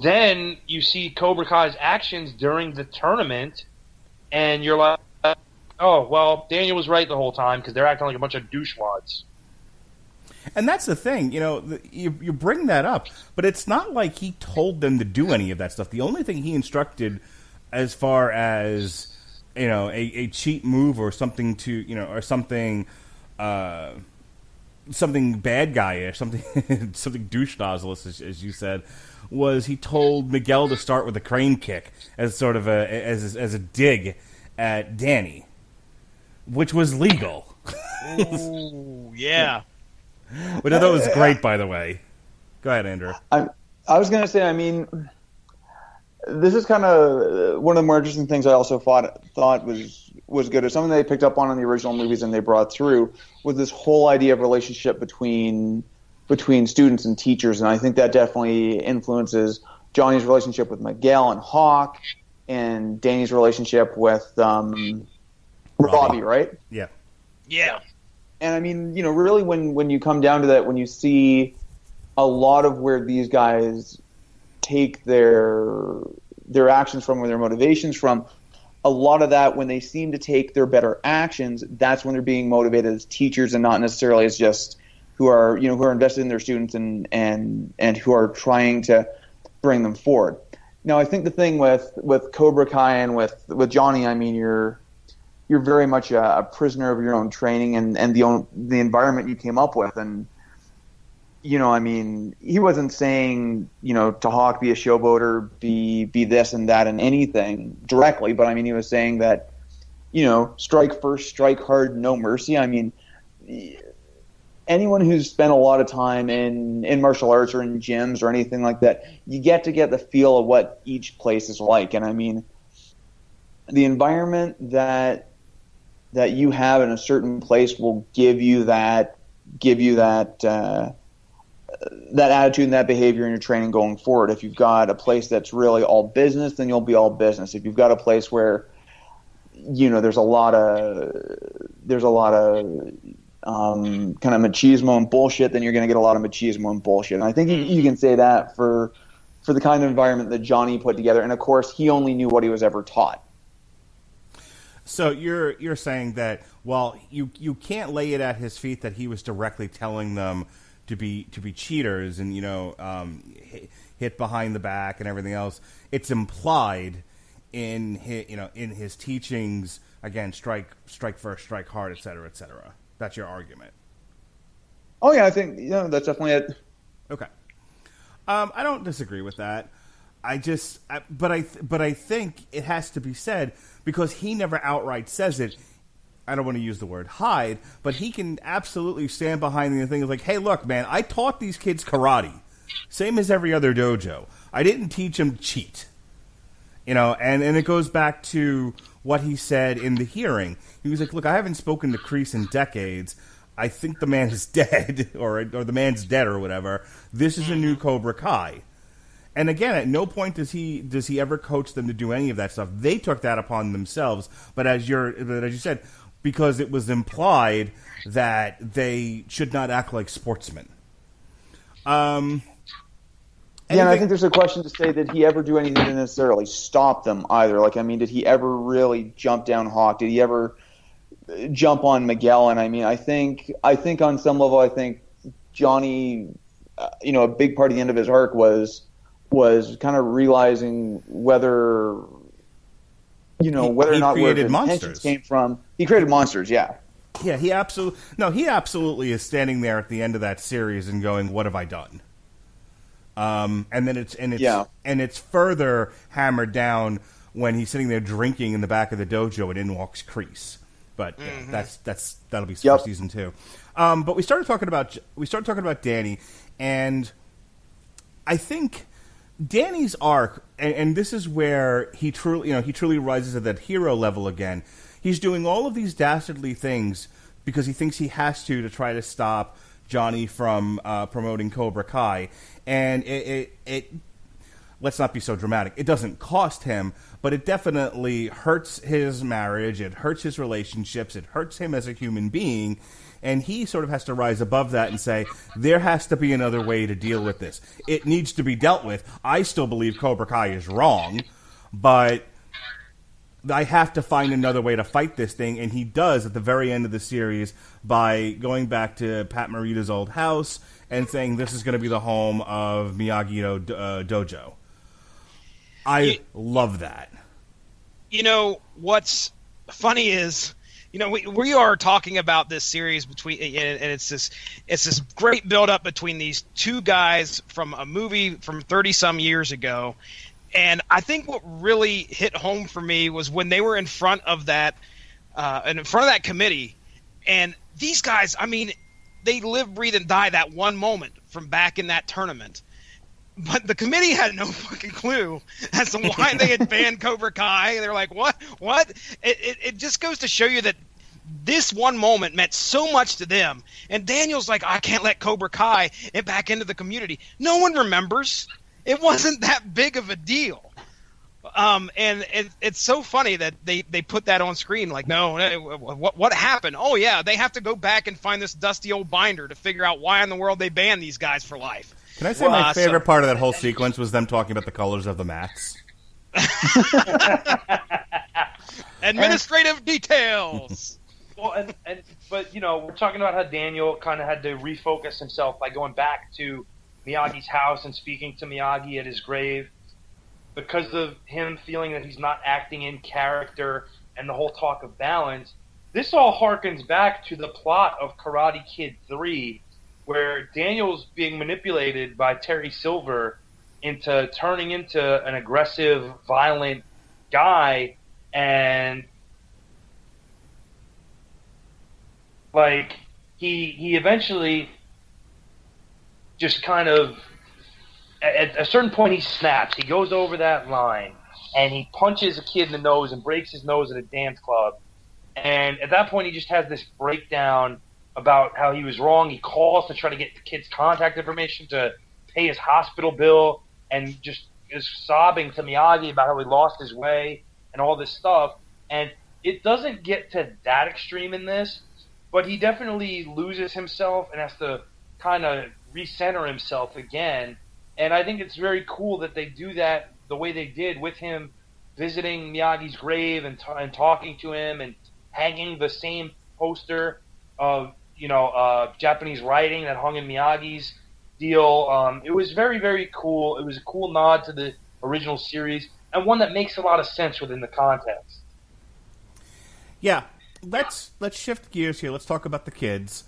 Speaker 4: Then you see Cobra Kai's actions during the tournament, and you're like, oh, well, Daniel was right the whole time because they're acting like a bunch of douchewads.
Speaker 2: And that's the thing, you bring that up, but it's not like he told them to do any of that stuff. The only thing he instructed, as far as a cheat move or something or something bad guy-ish, something douche nozzle, as you said, was he told Miguel to start with a crane kick as sort of as a dig at Danny, which was legal.
Speaker 5: Ooh, yeah.
Speaker 2: Which I thought was great, by the way. Go ahead, Andrew.
Speaker 3: I was going to say, this is kind of one of the more interesting things I also thought was good, or something they picked up on in the original movies and they brought through, was this whole idea of relationship between students and teachers, and I think that definitely influences Johnny's relationship with Miguel and Hawk, and Danny's relationship with Robbie, right?
Speaker 2: Yeah.
Speaker 5: Yeah.
Speaker 3: And really when you come down to that, when you see a lot of where these guys take their actions from, or their motivations from, a lot of that, when they seem to take their better actions, that's when they're being motivated as teachers and not necessarily as just who are invested in their students and who are trying to bring them forward. Now, I think the thing with Cobra Kai and with Johnny, you're very much a prisoner of your own training and the environment you came up with. And, he wasn't saying, to Hawk, be a showboater, be this and that and anything directly. But, he was saying that, strike first, strike hard, no mercy. Anyone who's spent a lot of time in martial arts or in gyms or anything like that, you get the feel of what each place is like. And, the environment that you have in a certain place will give you that attitude and that behavior in your training going forward. If you've got a place that's really all business, then you'll be all business. If you've got a place where there's a lot of kind of machismo and bullshit, then you're going to get a lot of machismo and bullshit. And I think you can say that for the kind of environment that Johnny put together. And of course, he only knew what he was ever taught.
Speaker 2: So you're saying that, well, you can't lay it at his feet that he was directly telling them to be cheaters and hit behind the back and everything else. It's implied in his teachings, again, strike first, strike hard, et cetera, et cetera. That's your argument.
Speaker 3: Oh yeah, I think that's definitely it.
Speaker 2: Okay. I don't disagree with that. But I think it has to be said, because he never outright says it. I don't want to use the word hide, but he can absolutely stand behind the thing of like, hey, look, man, I taught these kids karate, same as every other dojo. I didn't teach them to cheat. And it goes back to what he said in the hearing. He was like, look, I haven't spoken to Kreese in decades. I think the man is dead, or the man's dead, or whatever. This is a new Cobra Kai. And again, at no point does he ever coach them to do any of that stuff. They took that upon themselves. But as you said, because it was implied that they should not act like sportsmen.
Speaker 3: And I think there's a question to say, did he ever do anything to necessarily stop them either? Did he ever really jump down Hawk? Did he ever jump on Miguel? And I think on some level, I think Johnny, a big part of the end of his arc was kind of realizing whether or not where his intentions came from. He created monsters, yeah.
Speaker 2: Yeah, he absolutely is standing there at the end of that series and going, "What have I done?" And then it's further hammered down when he's sitting there drinking in the back of the dojo and in walks Kreese. But yeah, that'll be for season 2. But we started talking about Danny, and I think Danny's arc, and this is where he truly rises to that hero level again. He's doing all of these dastardly things because he thinks he has to try to stop Johnny from promoting Cobra Kai, and it let's not be so dramatic. It doesn't cost him, but it definitely hurts his marriage. It hurts his relationships. It hurts him as a human being. And he sort of has to rise above that and say, there has to be another way to deal with this. It needs to be dealt with. I still believe Cobra Kai is wrong, but I have to find another way to fight this thing, and he does at the very end of the series by going back to Pat Morita's old house and saying this is going to be the home of Miyagi Dojo. I love that. You
Speaker 5: know, what's funny is, you know, we are talking about this series between, and it's this great build-up between these two guys from a movie from 30-some years ago. And I think what really hit home for me was when they were in front of that committee, and these guys, I mean, they live, breathe, and die that one moment from back in that tournament. But the committee had no fucking clue as to why they had banned Cobra Kai. They're like, what? It just goes to show you that this one moment meant so much to them. And Daniel's like, I can't let Cobra Kai back into the community. No one remembers. It wasn't that big of a deal. And it's so funny that they put that on screen. Like, no, what happened? Oh, yeah, they have to go back and find this dusty old binder to figure out why in the world they banned these guys for life.
Speaker 2: Can I say my favorite part of that whole sequence was them talking about the colors of the mats?
Speaker 5: Administrative details.
Speaker 4: Well, but, you know, we're talking about how Daniel kind of had to refocus himself by going back to Miyagi's house and speaking to Miyagi at his grave because of him feeling that he's not acting in character and the whole talk of balance. This all harkens back to the plot of Karate Kid 3, where Daniel's being manipulated by Terry Silver into turning into an aggressive, violent guy, and like he eventually just kind of, at a certain point, he snaps. He goes over that line, and he punches a kid in the nose and breaks his nose at a dance club. And at that point, he just has this breakdown about how he was wrong. He calls to try to get the kid's contact information to pay his hospital bill, and just is sobbing to Miyagi about how he lost his way and all this stuff. And it doesn't get to that extreme in this, but he definitely loses himself and has to kind of recenter himself again. And I think it's very cool that they do that the way they did, with him visiting Miyagi's grave and talking to him and hanging the same poster of, Japanese writing that hung in Miyagi's deal. It was very, very cool. It was a cool nod to the original series, and one that makes a lot of sense within the context.
Speaker 2: Yeah, let's shift gears here. Let's talk about the kids.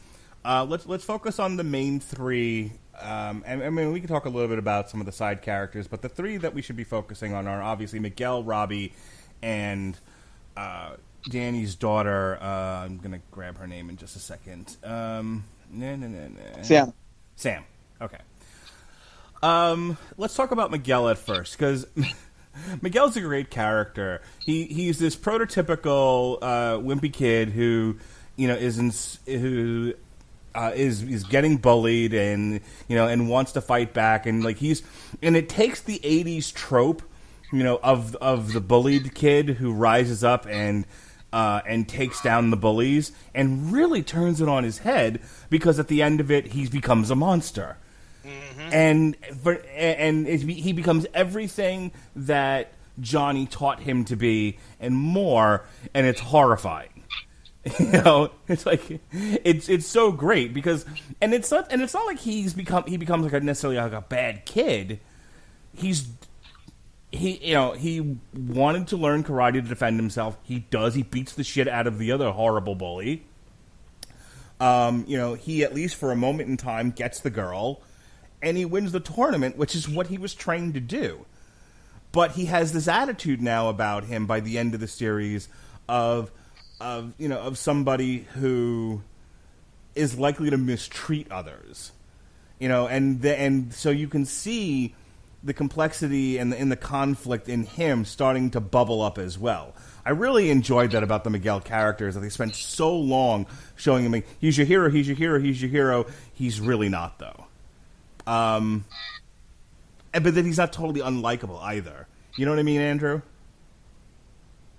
Speaker 2: Let's focus on the main three. And I mean, we can talk a little bit about some of the side characters, but the three that we should be focusing on are obviously Miguel, Robbie, and Danny's daughter. I'm going to grab her name in just a second.
Speaker 3: Sam.
Speaker 2: Sam. Okay. Let's talk about Miguel at first, because Miguel's a great character. He's this prototypical wimpy kid who, is getting bullied and wants to fight back, and it takes the 80s trope, of the bullied kid who rises up and takes down the bullies and really turns it on his head, because at the end of it he becomes a monster. Mm-hmm. And he becomes everything that Johnny taught him to be and more, and it's horrifying. It's like it's so great because it's not like he becomes necessarily like a bad kid. He wanted to learn karate to defend himself. He does. He beats the shit out of the other horrible bully. He, at least for a moment in time, gets the girl, and he wins the tournament, which is what he was trained to do. But he has this attitude now about him by the end of the series of somebody who is likely to mistreat others, and so you can see the complexity and the conflict in him starting to bubble up as well. I really enjoyed that about the Miguel characters, that they spent so long showing him, he's your hero, he's your hero, he's your hero. He's really not, though. But then he's not totally unlikable either. You know what I mean, Andrew?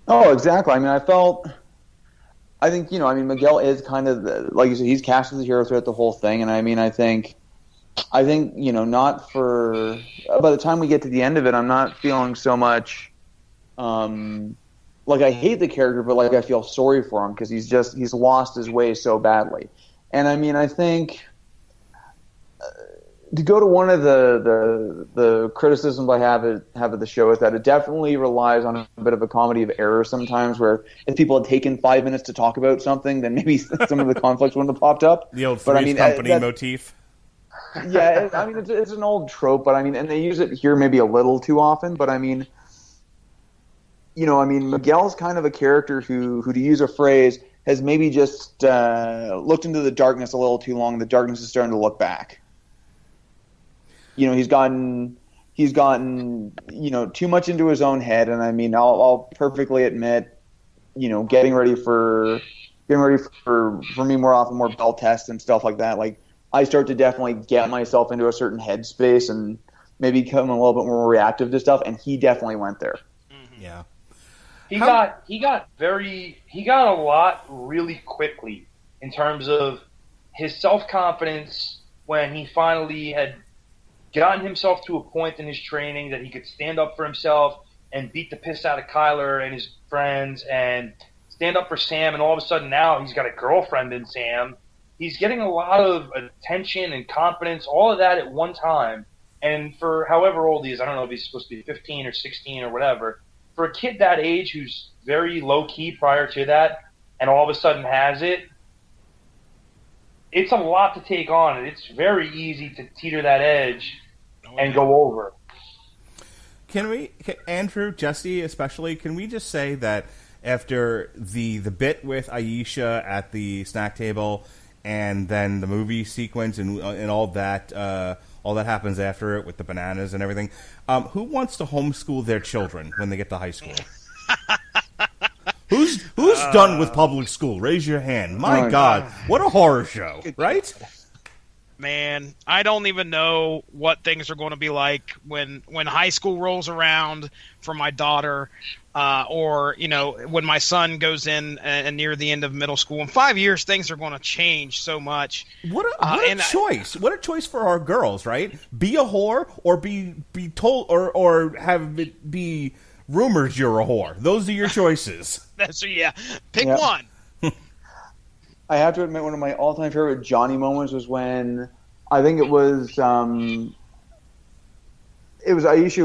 Speaker 3: Oh, exactly. I mean, I think, Miguel is kind of, like you said, he's cast as a hero throughout the whole thing. And I think, not for, by the time we get to the end of it, I'm not feeling so much, like, I hate the character, but like I feel sorry for him because he's lost his way so badly. And I mean, I think to go to one of the criticisms I have of the show is that it definitely relies on a bit of a comedy of errors sometimes, where if people had taken 5 minutes to talk about something, then maybe some of the conflicts wouldn't have popped up.
Speaker 2: The old Three's Company motif.
Speaker 3: Yeah, I mean, it's an old trope, but I mean, and they use it here maybe a little too often, but I mean, Miguel's kind of a character who, to use a phrase, has maybe just looked into the darkness a little too long. The darkness is starting to look back. He's gotten too much into his own head, and I mean, I'll perfectly admit, getting ready for me more often, more bell tests and stuff like that. Like, I start to definitely get myself into a certain headspace and maybe become a little bit more reactive to stuff, and he definitely went there.
Speaker 2: Mm-hmm. Yeah.
Speaker 4: He got a lot really quickly in terms of his self-confidence when he finally had gotten himself to a point in his training that he could stand up for himself and beat the piss out of Kyler and his friends and stand up for Sam, and all of a sudden now he's got a girlfriend in Sam. He's getting a lot of attention and confidence, all of that at one time. And for however old he is, I don't know if he's supposed to be 15 or 16 or whatever, for a kid that age who's very low-key prior to that and all of a sudden has it, it's a lot to take on, and it's very easy to teeter that edge and go over.
Speaker 2: Andrew, Jesse especially, can we just say that after the bit with Aisha at the snack table and then the movie sequence and all that happens after it with the bananas and everything, who wants to homeschool their children when they get to high school? Who's done with public school? Raise your hand. My God, what a horror show, right?
Speaker 5: Man, I don't even know what things are going to be like when high school rolls around for my daughter, or when my son goes in near the end of middle school. In 5 years, things are going to change so much.
Speaker 2: What a choice! What a choice for our girls, right? Be a whore, or be told, or have it be rumors you're a whore. Those are your choices.
Speaker 5: Pick one.
Speaker 3: I have to admit, one of my all-time favorite Johnny moments was when I think it was Aisha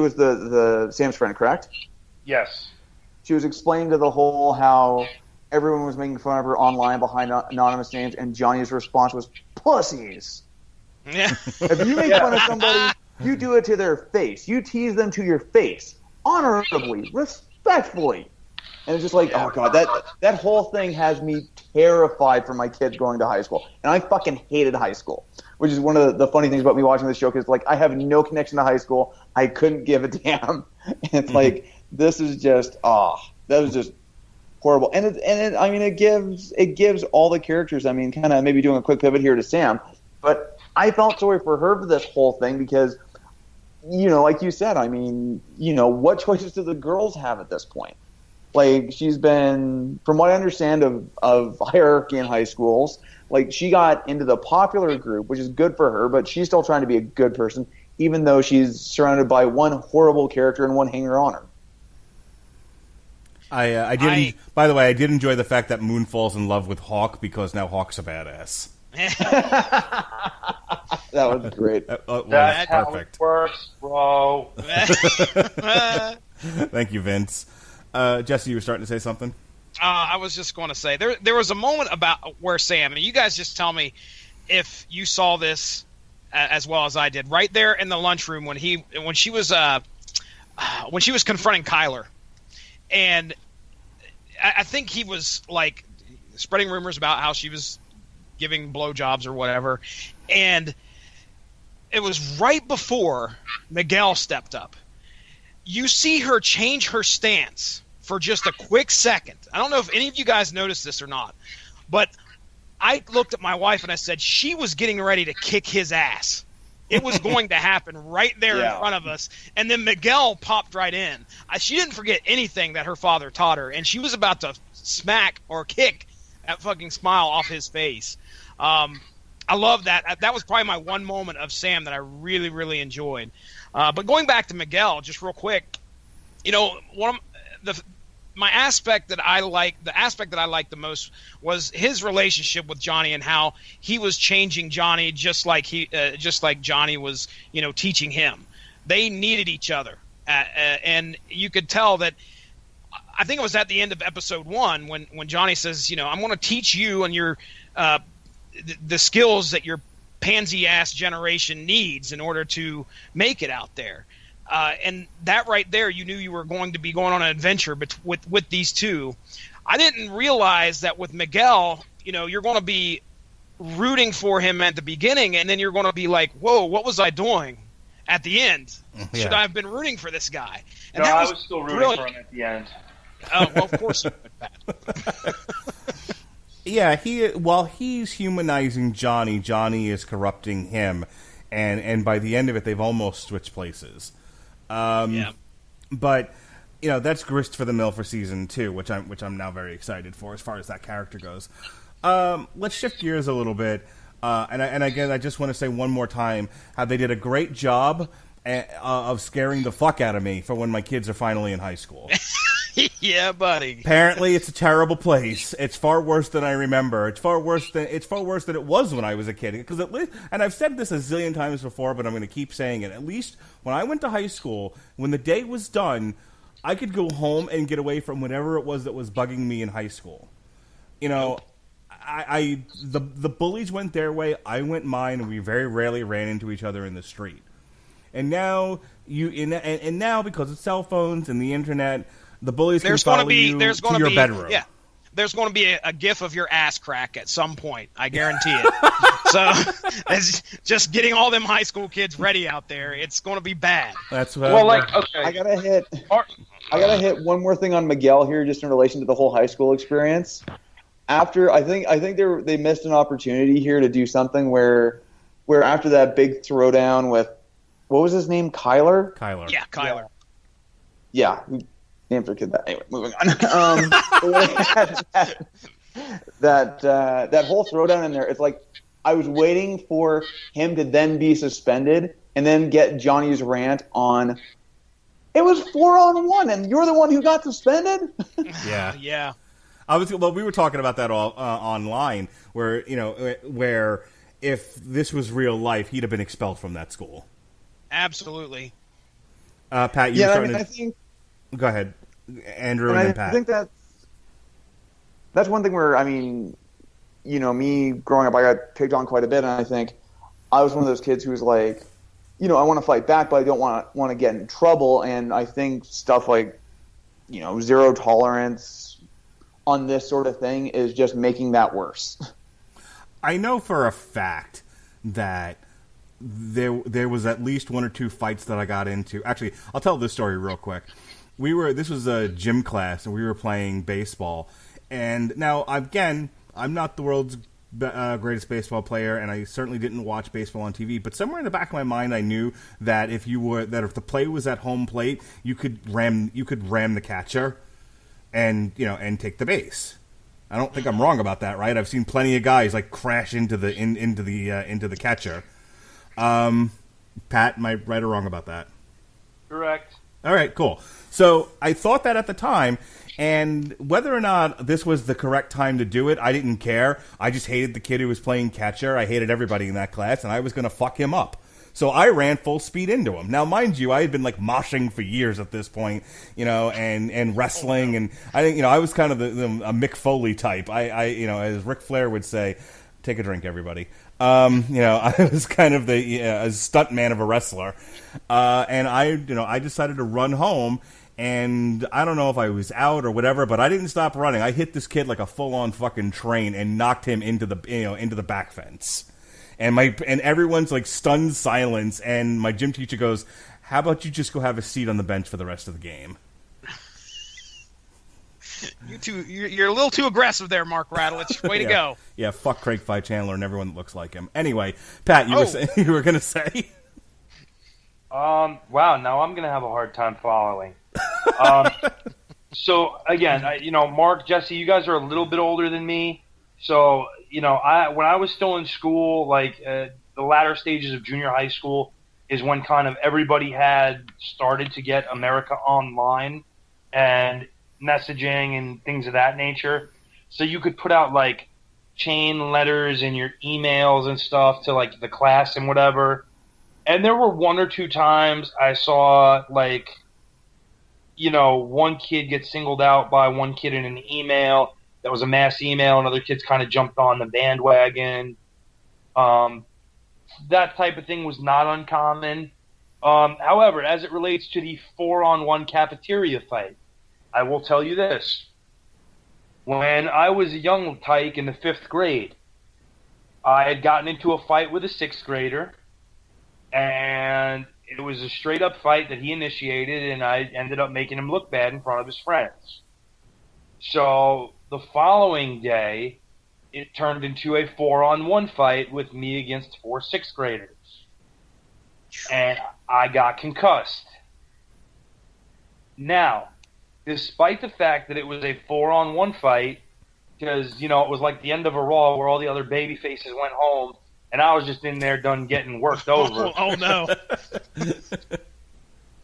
Speaker 3: was the Sam's friend, correct?
Speaker 4: Yes.
Speaker 3: She was explaining to the whole how everyone was making fun of her online behind anonymous names, and Johnny's response was pussies.
Speaker 5: Yeah.
Speaker 3: If you make fun of somebody, you do it to their face. You tease them to your face, honorably, respectfully. And it's just like, oh God, that whole thing has me terrified for my kids going to high school. And I fucking hated high school, which is one of the funny things about me watching this show, because like I have no connection to high school. I couldn't give a damn. And it's like, this is just, that was just horrible. And it gives all the characters, I mean, kind of maybe doing a quick pivot here to Sam, but I felt sorry for her for this whole thing because, like you said, I mean, what choices do the girls have at this point? Like, she's been, from what I understand of hierarchy in high schools, like, she got into the popular group, which is good for her, but she's still trying to be a good person, even though she's surrounded by one horrible character and one hanger-oner.
Speaker 2: By the way, I did enjoy the fact that Moon falls in love with Hawk because now Hawk's a badass.
Speaker 3: That was great.
Speaker 4: That's perfect. How it works, bro.
Speaker 2: Thank you, Vince. Jesse, you were starting to say something?
Speaker 5: I was just going to say, there was a moment about where Sam, and you guys just tell me if you saw this as well as I did, right there in the lunchroom when she was confronting Kyler, and I think he was like spreading rumors about how she was giving blowjobs or whatever, and it was right before Miguel stepped up. You see her change her stance for just a quick second. I don't know if any of you guys noticed this or not, but I looked at my wife and I said she was getting ready to kick his ass. It was going to happen right there in front of us. And then Miguel popped right in. She didn't forget anything that her father taught her, and she was about to smack or kick that fucking smile off his face. I love that. That was probably my one moment of Sam that I really, really enjoyed. But going back to Miguel, just real quick, my aspect that I liked the most was his relationship with Johnny and how he was changing Johnny just like Johnny was, teaching him. They needed each other, and you could tell that. I think it was at the end of episode 1 when Johnny says, I'm going to teach you and your the skills that your pansy ass generation needs in order to make it out there. And that right there, you knew you were going to be going on an adventure with these two. I didn't realize that with Miguel, you're going to be rooting for him at the beginning, and then you're going to be like, whoa, what was I doing at the end?
Speaker 2: Yeah.
Speaker 5: Should I have been rooting for this guy? And
Speaker 4: No,
Speaker 5: that
Speaker 4: I was still rooting for him at the end.
Speaker 5: Oh, well, of course you would, Pat.
Speaker 2: Yeah, while he's humanizing Johnny is corrupting him, and by the end of it, they've almost switched places.
Speaker 5: Yeah.
Speaker 2: But that's grist for the mill for season 2, which I'm now very excited for as far as that character goes. Let's shift gears a little bit, and again, I just want to say one more time how they did a great job of scaring the fuck out of me for when my kids are finally in high school.
Speaker 5: Yeah, buddy.
Speaker 2: Apparently, it's a terrible place. It's far worse than I remember. It's far worse than it was when I was a kid. Because at least, and I've said this a zillion times before, but I'm going to keep saying it. At least when I went to high school, when the day was done, I could go home and get away from whatever it was that was bugging me in high school. The bullies went their way, I went mine, and we very rarely ran into each other in the street. And now and now because of cell phones and the internet, the bullies can follow you to your bedroom.
Speaker 5: Yeah, there's going to be a gif of your ass crack at some point. I guarantee it. So, it's just getting all them high school kids ready out there. It's going to be bad.
Speaker 2: That's what.
Speaker 4: Okay.
Speaker 3: I gotta hit one more thing on Miguel here, just in relation to the whole high school experience. I think they missed an opportunity here to do something where after that big throwdown with, what was his name, Kyler?
Speaker 5: Yeah, Kyler.
Speaker 3: Yeah. Named their kid that. Anyway, moving on. That whole throwdown in there, it's like I was waiting for him to then be suspended and then get Johnny's rant on, it was 4-on-1 and you're the one who got suspended?
Speaker 2: Yeah.
Speaker 5: Yeah.
Speaker 2: We were talking about that all online, where if this was real life, he'd have been expelled from that school.
Speaker 5: Absolutely.
Speaker 2: Pat,
Speaker 3: I think.
Speaker 2: Go ahead, Andrew, and then Pat.
Speaker 3: I think that's one thing where, me growing up, I got picked on quite a bit, and I think I was one of those kids who was like, I want to fight back, but I don't want to get in trouble, and I think stuff like, zero tolerance on this sort of thing is just making that worse.
Speaker 2: I know for a fact that there was at least one or two fights that I got into. Actually, I'll tell this story real quick. This was a gym class, and we were playing baseball. And now, again, I'm not the world's greatest baseball player, and I certainly didn't watch baseball on TV. But somewhere in the back of my mind, I knew that if the play was at home plate, you could ram the catcher, and take the base. I don't think I'm wrong about that, right? I've seen plenty of guys like crash into the catcher. Pat, am I right or wrong about that?
Speaker 4: Correct.
Speaker 2: All right, cool. So I thought that at the time, and whether or not this was the correct time to do it, I didn't care. I just hated the kid who was playing catcher. I hated everybody in that class, and I was going to fuck him up. So I ran full speed into him. Now, mind you, I had been like moshing for years at this point, and wrestling, and I was kind of a Mick Foley type. I as Ric Flair would say, take a drink, everybody. I was kind of a stunt man of a wrestler, and I decided to run home, and I don't know if I was out or whatever, but I didn't stop running. I hit this kid like a full-on fucking train and knocked him into the back fence, and everyone's like stunned silence, and my gym teacher goes, "How about you just go have a seat on the bench for the rest of the game?"
Speaker 5: You're a little too aggressive there, Mark Radulich. Way to go.
Speaker 2: Yeah, fuck Craig Fi Chandler and everyone that looks like him. Anyway, Pat, you were going to say?
Speaker 4: Wow, now I'm going to have a hard time following. So, again, Mark, Jesse, you guys are a little bit older than me. So, when I was still in school, like the latter stages of junior high school is when kind of everybody had started to get America Online. And messaging and things of that nature. So you could put out like chain letters in your emails and stuff to like the class and whatever. And there were one or two times I saw like, you know, one kid get singled out by one kid in an email that was a mass email, and other kids kind of jumped on the bandwagon. That type of thing was not uncommon. However, as it relates to the 4-on-1 cafeteria fight, I will tell you this. When I was a young tyke in the 5th grade, I had gotten into a fight with a 6th grader, and it was a straight-up fight that he initiated, and I ended up making him look bad in front of his friends. So the following day, it turned into a 4-on-1 fight with me against 4 6th graders. And I got concussed. Now, despite the fact that it was a 4-on-1 fight, because, you know, it was like the end of a Raw where all the other baby faces went home, and I was just in there done getting worked over.
Speaker 5: Oh no.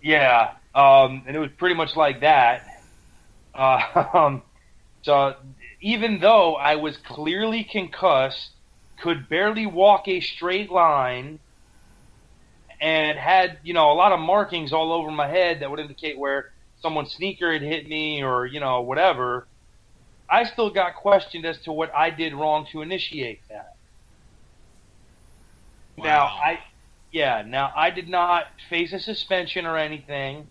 Speaker 4: Yeah, and it was pretty much like that. So even though I was clearly concussed, could barely walk a straight line, and had, you know, a lot of markings all over my head that would indicate where someone's sneaker had hit me or, you know, whatever, I still got questioned as to what I did wrong to initiate that.
Speaker 5: Wow.
Speaker 4: Now I did not face a suspension or anything,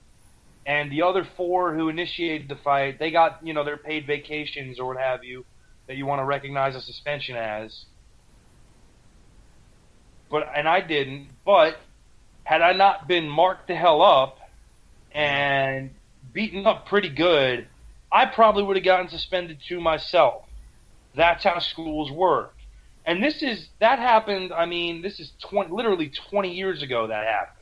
Speaker 4: and the other 4 who initiated the fight, they got, you know, their paid vacations or what have you that you want to recognize a suspension as. And I didn't, but had I not been marked the hell up and beaten up pretty good, I probably would have gotten suspended too myself. That's how schools work. And that happened, I mean, this is literally 20 years ago that happened.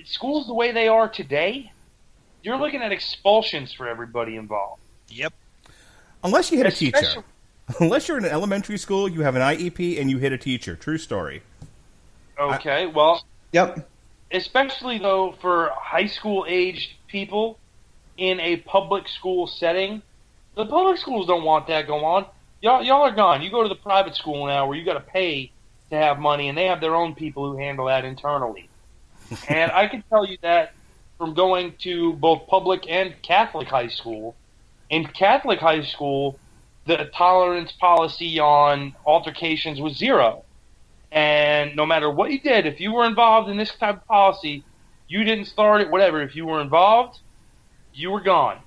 Speaker 4: Schools the way they are today, you're looking at expulsions for everybody involved.
Speaker 5: Yep.
Speaker 2: Unless you hit a teacher. Unless you're in an elementary school, you have an IEP, and you hit a teacher. True story.
Speaker 4: Okay, well...
Speaker 3: Yep.
Speaker 4: Especially, though, for high school-aged people in a public school setting, the public schools don't want that going on. Y'all are gone. You go to the private school now where you got to pay to have money, and they have their own people who handle that internally. And I can tell you that from going to both public and Catholic high school. In Catholic high school, the tolerance policy on altercations was 0. And no matter what you did, if you were involved in this type of policy, you didn't start it, whatever. If you were involved, you were gone.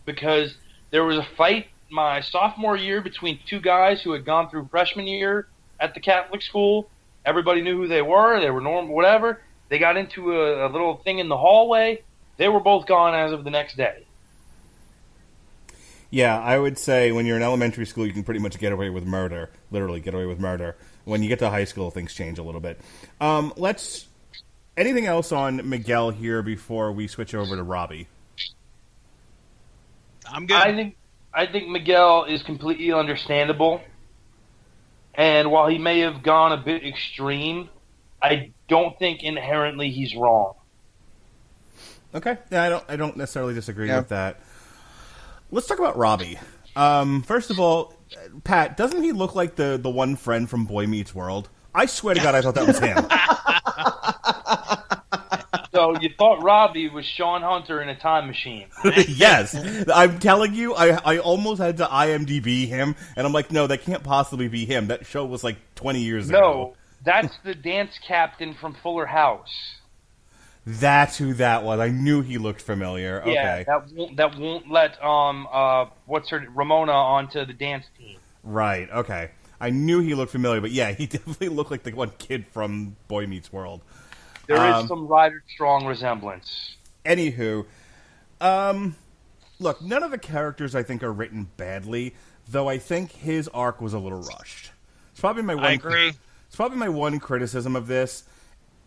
Speaker 4: Because there was a fight my sophomore year between 2 guys who had gone through freshman year at the Catholic school. Everybody knew who they were normal, whatever. They got into a little thing in the hallway. They were both gone as of the next day.
Speaker 2: Yeah, I would say when you're in elementary school, you can pretty much get away with murder. Literally get away with murder. When you get to high school, things change a little bit. Anything else on Miguel here before we switch over to Robbie?
Speaker 5: I'm good.
Speaker 4: I think Miguel is completely understandable. And while he may have gone a bit extreme, I don't think inherently he's wrong.
Speaker 2: Okay. Yeah, I don't necessarily disagree with that. Let's talk about Robbie. First of all, Pat, doesn't he look like the one friend from Boy Meets World? I swear to God, I thought that was him.
Speaker 4: So you thought Robbie was Sean Hunter in a time machine?
Speaker 2: Yes. I'm telling you, I almost had to IMDb him, and I'm like, no, that can't possibly be him. That show was like 20 years ago.
Speaker 4: No, that's the dance captain from Fuller House.
Speaker 2: That's who that was. I knew he looked familiar. Okay.
Speaker 4: Yeah, that won't let Ramona onto the dance team.
Speaker 2: Right. Okay. I knew he looked familiar, but yeah, he definitely looked like the one kid from Boy Meets World.
Speaker 4: There is some Ryder Strong resemblance.
Speaker 2: Anywho, look, none of the characters I think are written badly, though I think his arc was a little rushed. It's probably my one.
Speaker 5: I agree.
Speaker 2: It's probably my one criticism of this.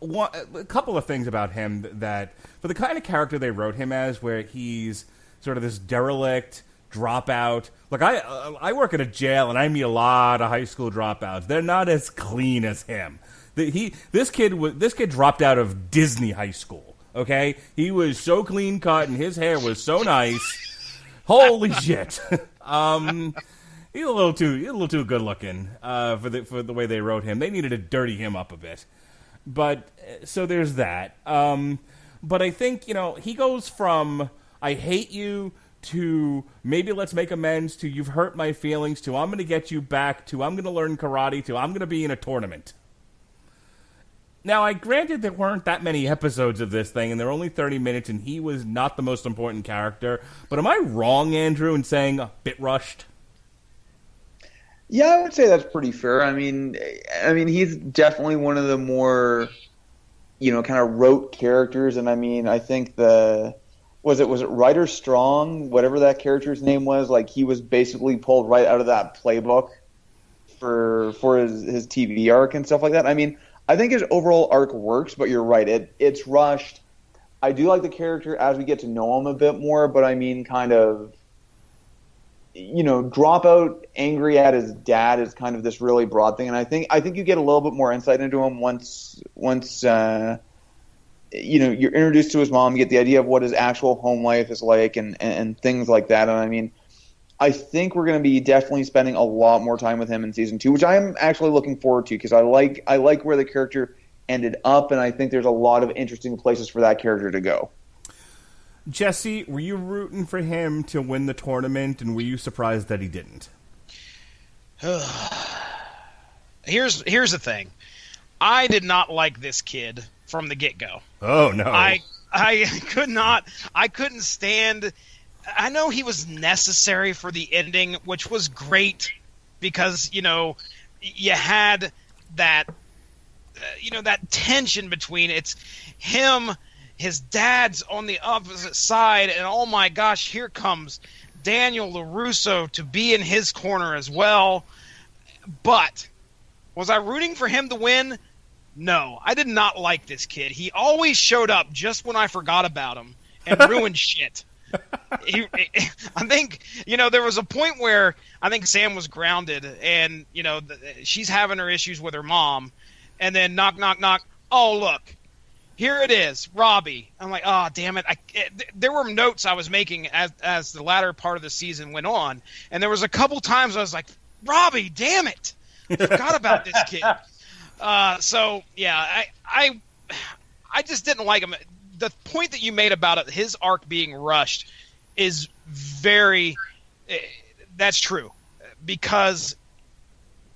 Speaker 2: A couple of things about him that, for the kind of character they wrote him as, where he's sort of this derelict dropout. Look, I work at a jail and I meet a lot of high school dropouts. They're not as clean as him. This kid dropped out of Disney high school. Okay, he was so clean cut and his hair was so nice. Holy shit! He's a little too good looking for the way they wrote him. They needed to dirty him up a bit. But so there's that. But I think he goes from I hate you to maybe let's make amends to you've hurt my feelings to I'm going to get you back to I'm going to learn karate to I'm going to be in a tournament. Now, I granted there weren't that many episodes of this thing, and they're only 30 minutes, and he was not the most important character. But am I wrong, Andrew, in saying a bit rushed?
Speaker 3: Yeah, I would say that's pretty fair. I mean, he's definitely one of the more, kind of rote characters, and I mean, I think was it Ryder Strong, whatever that character's name was, like he was basically pulled right out of that playbook for his TV arc and stuff like that. I mean, I think his overall arc works, but you're right. It's rushed. I do like the character as we get to know him a bit more, but I mean, kind of, drop out angry at his dad is kind of this really broad thing, and I think you get a little bit more insight into him once you're introduced to his mom, you get the idea of what his actual home life is like, and things like that. And I mean, I think we're going to be definitely spending a lot more time with him in season 2, which I am actually looking forward to because I like where the character ended up, and I think there's a lot of interesting places for that character to go.
Speaker 2: Jesse, were you rooting for him to win the tournament, and were you surprised that he didn't?
Speaker 5: Here's the thing. I did not like this kid from the get-go.
Speaker 2: Oh, no.
Speaker 5: I couldn't stand... I know he was necessary for the ending, which was great because, you had that, that tension between it's him, his dad's on the opposite side, and oh my gosh, here comes Daniel LaRusso to be in his corner as well. But was I rooting for him to win? No, I did not like this kid. He always showed up just when I forgot about him and ruined shit. I think, there was a point where I think Sam was grounded and, she's having her issues with her mom. And then knock, knock, knock. Oh, look, here it is, Robbie. I'm like, oh, damn it. There were notes I was making as the latter part of the season went on. And there was a couple times I was like, Robbie, damn it. I forgot about this kid. So, yeah, I just didn't like him. The point that you made about it, his arc being rushed is very that's true because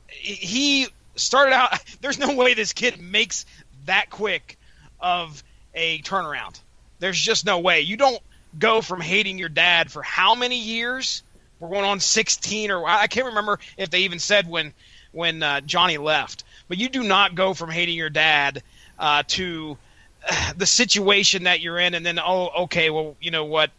Speaker 5: he started out there's no way this kid makes that quick of a turnaround. There's just no way. You don't go from hating your dad for how many years? We're going on 16 or I can't remember if they even said when Johnny left. But you do not go from hating your dad to the situation that you're in and then, oh, okay, well, you know what?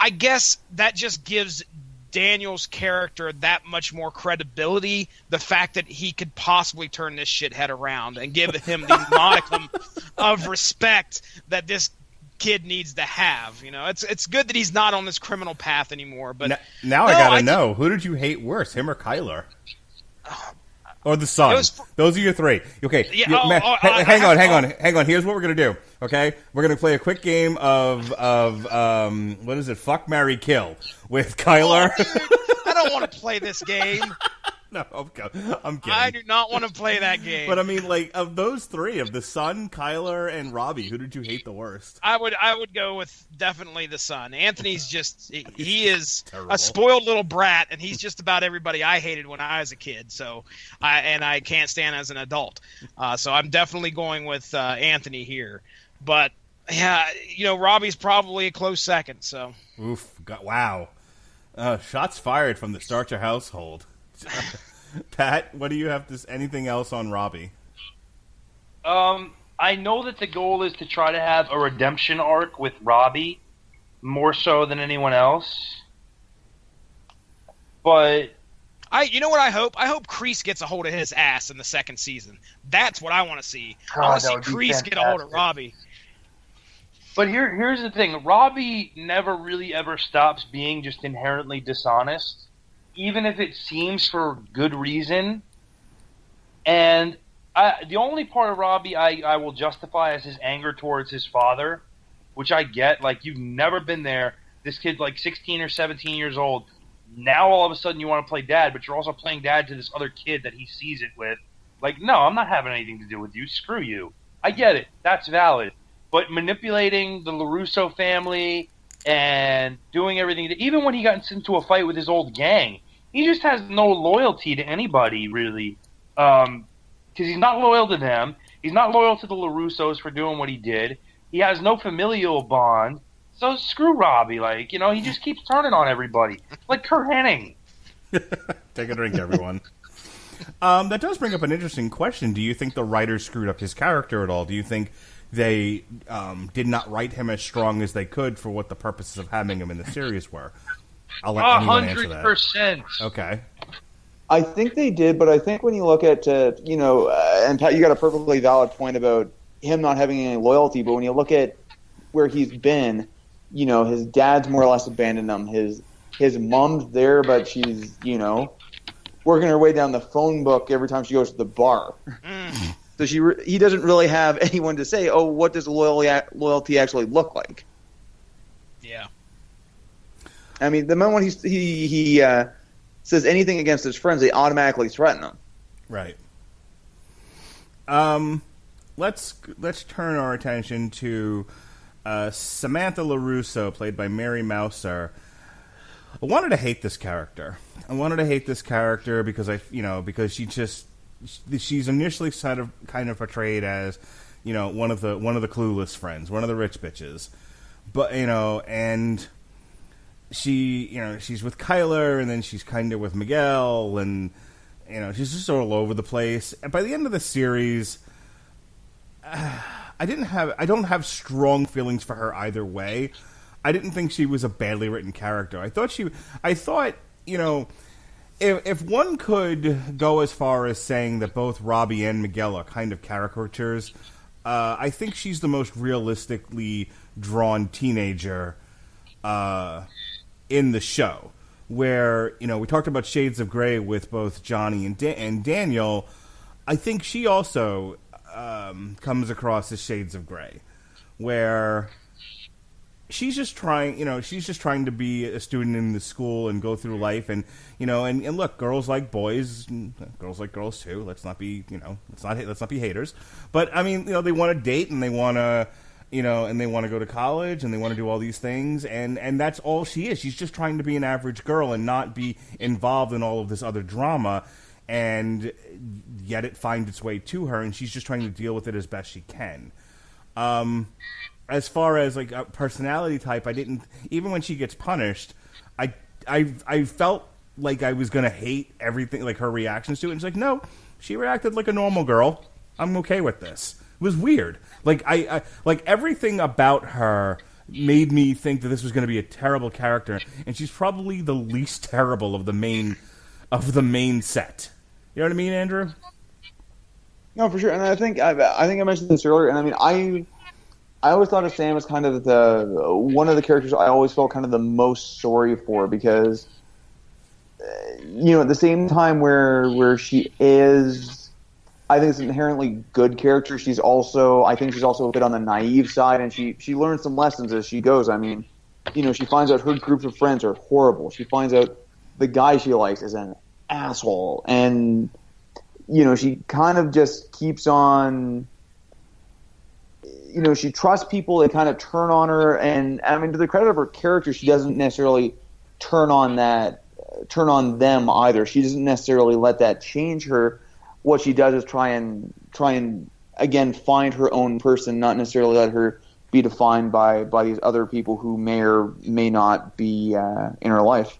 Speaker 5: I guess that just gives Daniel's character that much more credibility, the fact that he could possibly turn this shithead around and give him the modicum of respect that this kid needs to have. It's good that he's not on this criminal path anymore. But
Speaker 2: now I gotta know, who did you hate worse, him or Kyler? Or the son. Those are your three. Okay. Yeah, hang on. Here's what we're gonna do. Okay, we're gonna play a quick game of what is it? Fuck, marry, kill with Kyler.
Speaker 5: Oh, dude, I don't want to play this game.
Speaker 2: No, I'm kidding.
Speaker 5: I do not want to play that game.
Speaker 2: But I mean, like, of those three, of the son, Kyler, and Robbie, who did you hate the worst?
Speaker 5: I would go with definitely the son. Anthony's he is terrible. A spoiled little brat, and he's just about everybody I hated when I was a kid. So, I can't stand as an adult. So I'm definitely going with Anthony here. But yeah, Robbie's probably a close second. So.
Speaker 2: Oof! Wow. Shots fired from the Starcher household. Pat, what do you have anything else on Robbie?
Speaker 4: I know that the goal is to try to have a redemption arc with Robbie, more so than anyone else. But
Speaker 5: you know what I hope? I hope Kreese gets a hold of his ass in the second season. That's what I want to see. I want to see Kreese get a hold of Robbie.
Speaker 4: But here's the thing. Robbie never really ever stops being just inherently dishonest, even if it seems for good reason. And The only part of Robbie I will justify as his anger towards his father, which I get. Like, you've never been there. This kid's like 16 or 17 years old. Now all of a sudden you want to play dad, but you're also playing dad to this other kid that he sees it with. Like, no, I'm not having anything to do with you. Screw you. I get it. That's valid. But manipulating the LaRusso family and doing everything, even when he got into a fight with his old gang, he just has no loyalty to anybody, really. Because he's not loyal to them. He's not loyal to the LaRussos for doing what he did. He has no familial bond. So screw Robbie. Like, he just keeps turning on everybody. Like Kurt Hennig.
Speaker 2: Take a drink, everyone. That does bring up an interesting question. Do you think the writers screwed up his character at all? Do you think they did not write him as strong as they could for what the purposes of having him in the series were? I'll let anyone answer that.
Speaker 4: 100%.
Speaker 2: Okay.
Speaker 3: I think they did, but I think when you look at, and Pat, you got a perfectly valid point about him not having any loyalty, but when you look at where he's been, his dad's more or less abandoned him. His mom's there, but she's, working her way down the phone book every time she goes to the bar. So he doesn't really have anyone to say, oh, what does loyalty actually look like?
Speaker 5: Yeah.
Speaker 3: I mean, the moment he says anything against his friends, they automatically threaten him.
Speaker 2: Right. Let's turn our attention to Samantha LaRusso, played by Mary Mouser. I wanted to hate this character. Because she's initially kind of portrayed as, one of the clueless friends, one of the rich bitches, but and she's with Kyler, and then she's kind of with Miguel, and she's just all over the place. And by the end of the series, I don't have strong feelings for her either way. I didn't think she was a badly written character. I thought if one could go as far as saying that both Robbie and Miguel are kind of caricatures, I think she's the most realistically drawn teenager in the show. Where, we talked about Shades of Grey with both Johnny and Daniel. I think she also comes across as Shades of Grey, where she's just trying to be a student in the school and go through life, and and look, girls like boys, girls like girls too. Let's not be let's not be haters. But I mean, they want to date, and they want to and they want to go to college, and they want to do all these things, and that's all she is. She's just trying to be an average girl and not be involved in all of this other drama, and yet it finds its way to her, and she's just trying to deal with it as best she can. As far as like a personality type, I didn't, even when she gets punished, I felt like I was gonna hate everything, like her reactions to it. And it's like, no, she reacted like a normal girl. I'm okay with this. It was weird. Like I like everything about her made me think that this was going to be a terrible character, and she's probably the least terrible of the main set. You know what I mean, Andrew?
Speaker 3: No, for sure. And I think I mentioned this earlier. And I mean, I always thought of Sam as kind of one of the characters I always felt kind of the most sorry for, because at the same time where she is, I think it's an inherently good character. I think she's also a bit on the naive side, and she learns some lessons as she goes. I mean, she finds out her group of friends are horrible. She finds out the guy she likes is an asshole, and she kind of just keeps on. She trusts people that kind of turn on her, and I mean, to the credit of her character, she doesn't necessarily turn on them either. She doesn't necessarily let that change her. What she does is try and again find her own person, not necessarily let her be defined by these other people who may or may not be in her life.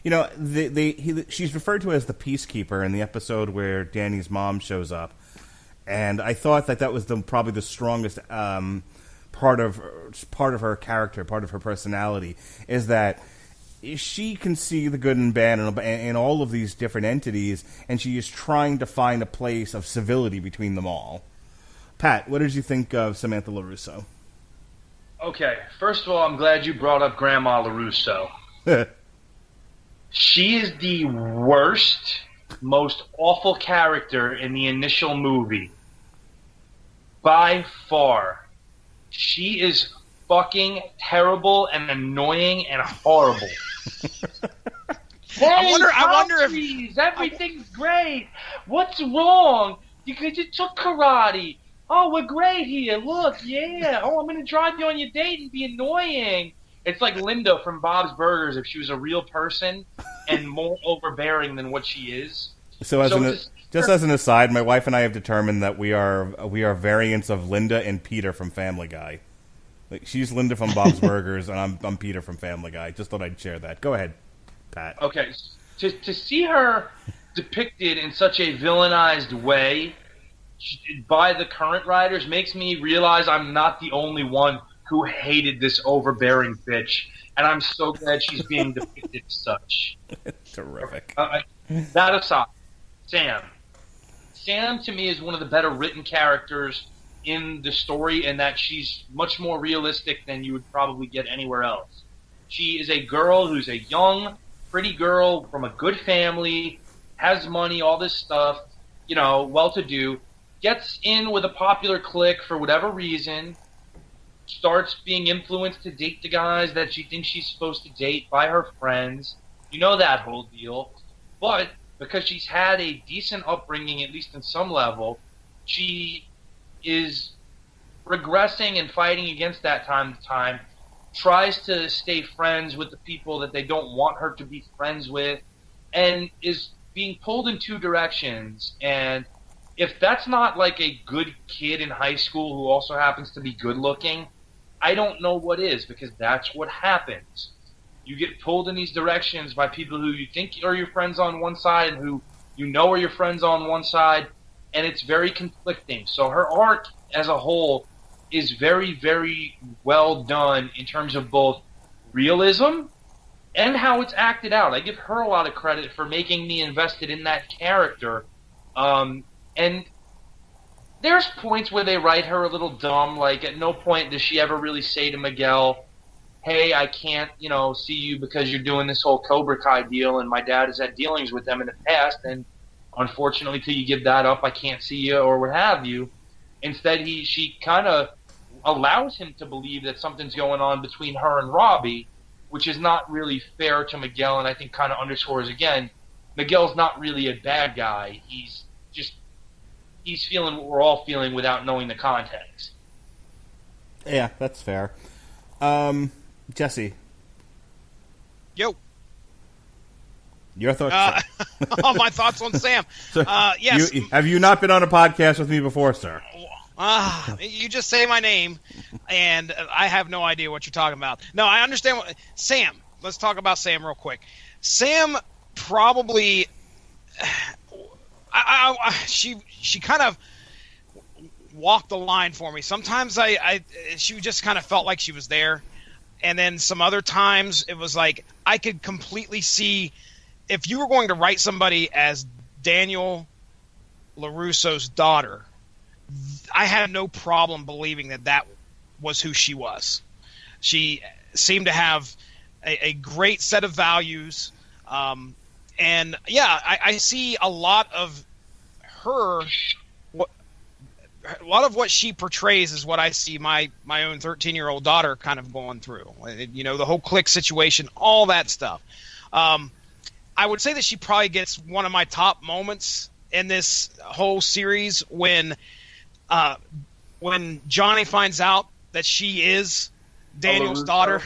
Speaker 3: She's referred to as the peacekeeper in the episode where Danny's mom shows up. And I thought that was probably the strongest part of her character, part of her personality, is that she can see the good and bad in all of these different entities, and she is trying to find a place of civility between them all. Pat, what did you think of Samantha LaRusso?
Speaker 4: Okay, first of all, I'm glad you brought up Grandma LaRusso. She is the worst most awful character in the initial movie. By far. She is fucking terrible and annoying and horrible. Hey,
Speaker 5: I wonder if
Speaker 4: everything's great. What's wrong? You just took karate. Oh, we're great here. Look, yeah. Oh, I'm gonna drive you on your date and be annoying. It's like Linda from Bob's Burgers if she was a real person and more overbearing than what she is.
Speaker 2: So just as an aside, my wife and I have determined that we are variants of Linda and Peter from Family Guy. Like, she's Linda from Bob's Burgers, and I'm Peter from Family Guy. Just thought I'd share that. Go ahead, Pat.
Speaker 4: Okay, to see her depicted in such a villainized way by the current writers makes me realize I'm not the only one who hated this overbearing bitch, and I'm so glad she's being depicted as such.
Speaker 2: Terrific.
Speaker 4: That aside, Sam. Sam, to me, is one of the better written characters in the story, in that she's much more realistic than you would probably get anywhere else. She is a girl who's a young, pretty girl from a good family, has money, all this stuff, well-to-do, gets in with a popular clique for whatever reason, starts being influenced to date the guys that she thinks she's supposed to date by her friends. You know that whole deal. But because she's had a decent upbringing, at least in some level, she is regressing and fighting against that time to time, tries to stay friends with the people that they don't want her to be friends with, and is being pulled in two directions. And if that's not like a good kid in high school who also happens to be good looking, I don't know what is, because that's what happens. You get pulled in these directions by people who you think are your friends on one side and who you know are your friends on one side, and it's very conflicting. So her art as a whole is very, very well done in terms of both realism and how it's acted out. I give her a lot of credit for making me invested in that character. And there's points where they write her a little dumb, like at no point does she ever really say to Miguel, hey, I can't, see you because you're doing this whole Cobra Kai deal, and my dad has had dealings with them in the past, and unfortunately, till you give that up, I can't see you, or what have you. Instead, she kind of allows him to believe that something's going on between her and Robbie, which is not really fair to Miguel, and I think kind of underscores, again, Miguel's not really a bad guy. He's feeling what we're all feeling without knowing the context.
Speaker 2: Yeah, that's fair. Jesse.
Speaker 5: Yo.
Speaker 2: Your thoughts?
Speaker 5: All my thoughts on Sam.
Speaker 2: So,
Speaker 5: yes.
Speaker 2: Have you not been on a podcast with me before, sir?
Speaker 5: You just say my name, and I have no idea what you're talking about. No, I understand. Sam. Let's talk about Sam real quick. Sam probably... she kind of walked the line for me. Sometimes she just kind of felt like she was there, and then some other times it was like I could completely see if you were going to write somebody as Daniel LaRusso's daughter, I had no problem believing that was who she was. She seemed to have a great set of values. And yeah, I see a lot of her. A lot of what she portrays is what I see my own 13-year-old daughter kind of going through. The whole clique situation, all that stuff. I would say that she probably gets one of my top moments in this whole series when Johnny finds out that she is Daniel's daughter.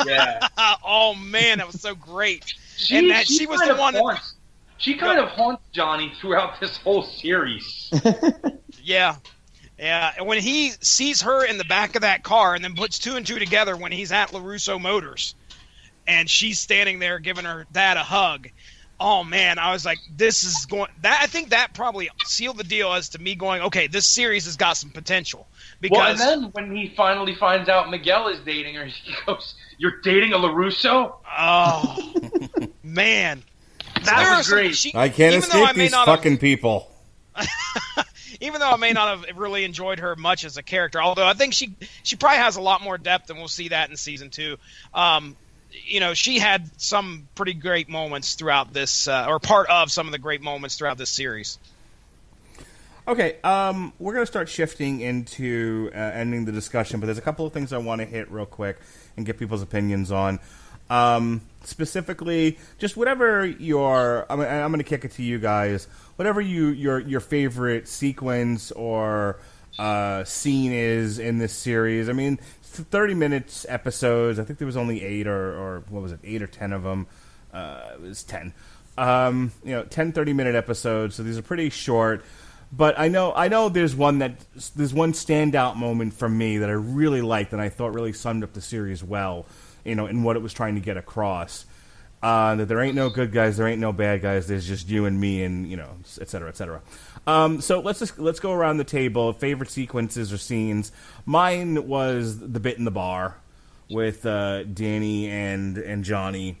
Speaker 4: Yeah.
Speaker 5: Oh man, that was so great. She was the one.
Speaker 4: She kind of haunts Johnny throughout this whole series.
Speaker 5: Yeah. And when he sees her in the back of that car and then puts two and two together when he's at LaRusso Motors and she's standing there giving her dad a hug, oh man, I was like, this is going. I think that probably sealed the deal as to me going, okay, this series has got some potential. Because,
Speaker 4: and then when he finally finds out Miguel is dating her, he goes, "You're dating a LaRusso?"
Speaker 5: Oh man,
Speaker 4: that was great.
Speaker 2: I can't escape these fucking people.
Speaker 5: Even though I may not have really enjoyed her much as a character, although I think she probably has a lot more depth, and we'll see that in season 2. she had some pretty great moments throughout this, or part of some of the great moments throughout this series.
Speaker 2: Okay, we're going to start shifting into ending the discussion, but there's a couple of things I want to hit real quick and get people's opinions on. Specifically, just whatever I'm going to kick it to you guys. Whatever your favorite sequence or scene is in this series. I mean, 30 minutes episodes. I think there was only 8 or what was it, 8 or 10 of them. It was 10. 10 30-minute episodes. So these are pretty short. But I know there's one standout moment from me that I really liked and I thought really summed up the series well, in what it was trying to get across. That there ain't no good guys, there ain't no bad guys, there's just you and me and, et cetera, et cetera. So let's go around the table. Favorite sequences or scenes. Mine was the bit in the bar with Danny and Johnny.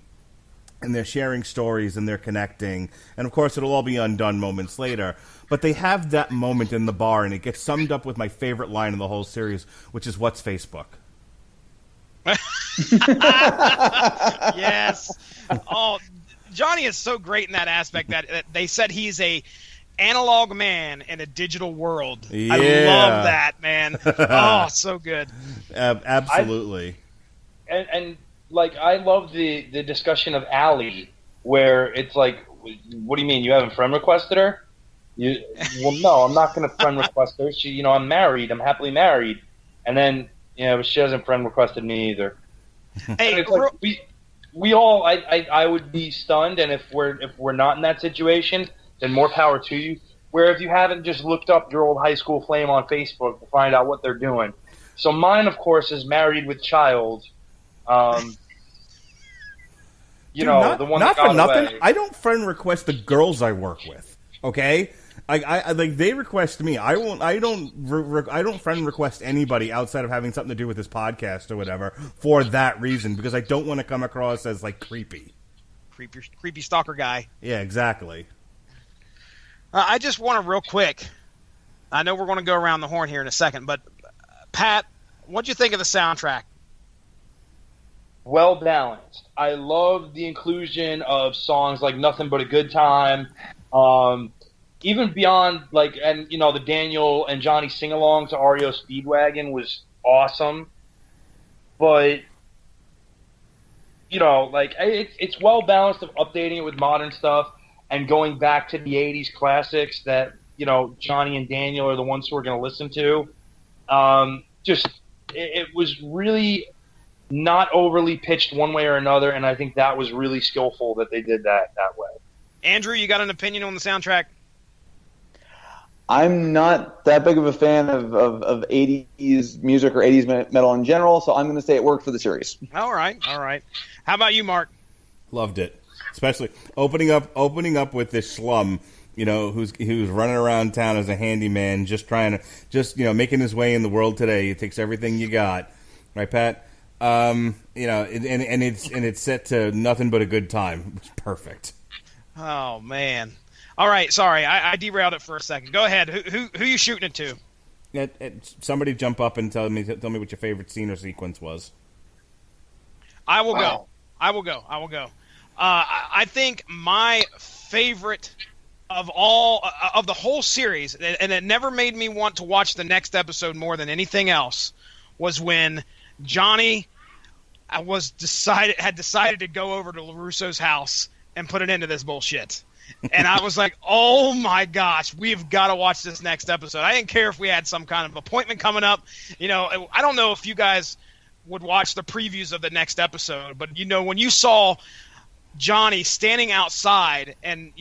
Speaker 2: And they're sharing stories and they're connecting. And, of course, it'll all be undone moments later. But they have that moment in the bar, and it gets summed up with my favorite line in the whole series, which is, "What's Facebook?"
Speaker 5: Yes. Oh, Johnny is so great in that aspect that they said he's a analog man in a digital world.
Speaker 2: Yeah.
Speaker 5: I love that, man. Oh, so good.
Speaker 2: Absolutely.
Speaker 4: And I love the discussion of Allie, where it's like, what do you mean, you haven't friend requested her? Well, no, I'm not going to friend request her. She, I'm married. I'm happily married. And then, but she hasn't friend requested me either.
Speaker 5: Hey,
Speaker 4: it's like we all, I would be stunned, and if we're not in that situation, then more power to you. Where if you haven't just looked up your old high school flame on Facebook to find out what they're doing. So mine, of course, is Married with Child.
Speaker 2: Dude,
Speaker 4: the one
Speaker 2: not
Speaker 4: that got
Speaker 2: for nothing.
Speaker 4: away.
Speaker 2: I don't friend request the girls I work with. Okay, I they request me. I won't. I don't friend request anybody outside of having something to do with this podcast or whatever for that reason, because I don't want to come across as creepy
Speaker 5: stalker guy.
Speaker 2: Yeah, exactly.
Speaker 5: I just want to real quick. I know we're going to go around the horn here in a second, but Pat, what'd you think of the soundtrack?
Speaker 4: Well balanced. I love the inclusion of songs like "Nothing But a Good Time," even beyond the Daniel and Johnny sing along to REO Speedwagon was awesome. But it's well balanced of updating it with modern stuff and going back to the '80s classics that Johnny and Daniel are the ones who are going to listen to. It was really not overly pitched one way or another, and I think that was really skillful that they did that way.
Speaker 5: Andrew, you got an opinion on the soundtrack?
Speaker 3: I'm not that big of a fan of 80s music or 80s metal in general, so I'm going to say it worked for the series.
Speaker 5: All right. How about you, Mark?
Speaker 2: Loved it, especially opening up with this slum, who's running around town as a handyman, just making his way in the world today. He takes everything you got, right, Pat? And it's set to Nothing But a Good Time. It's perfect.
Speaker 5: Oh man! All right, sorry, I derailed it for a second. Go ahead. Who you shooting it to?
Speaker 2: Somebody jump up and tell me what your favorite scene or sequence was.
Speaker 5: I will go. I think my favorite of all of the whole series, and it never made me want to watch the next episode more than anything else, was when Johnny had decided to go over to LaRusso's house and put an end to this bullshit. And I was like, oh my gosh, we've got to watch this next episode. I didn't care if we had some kind of appointment coming up. I don't know if you guys would watch the previews of the next episode, but when you saw Johnny standing outside and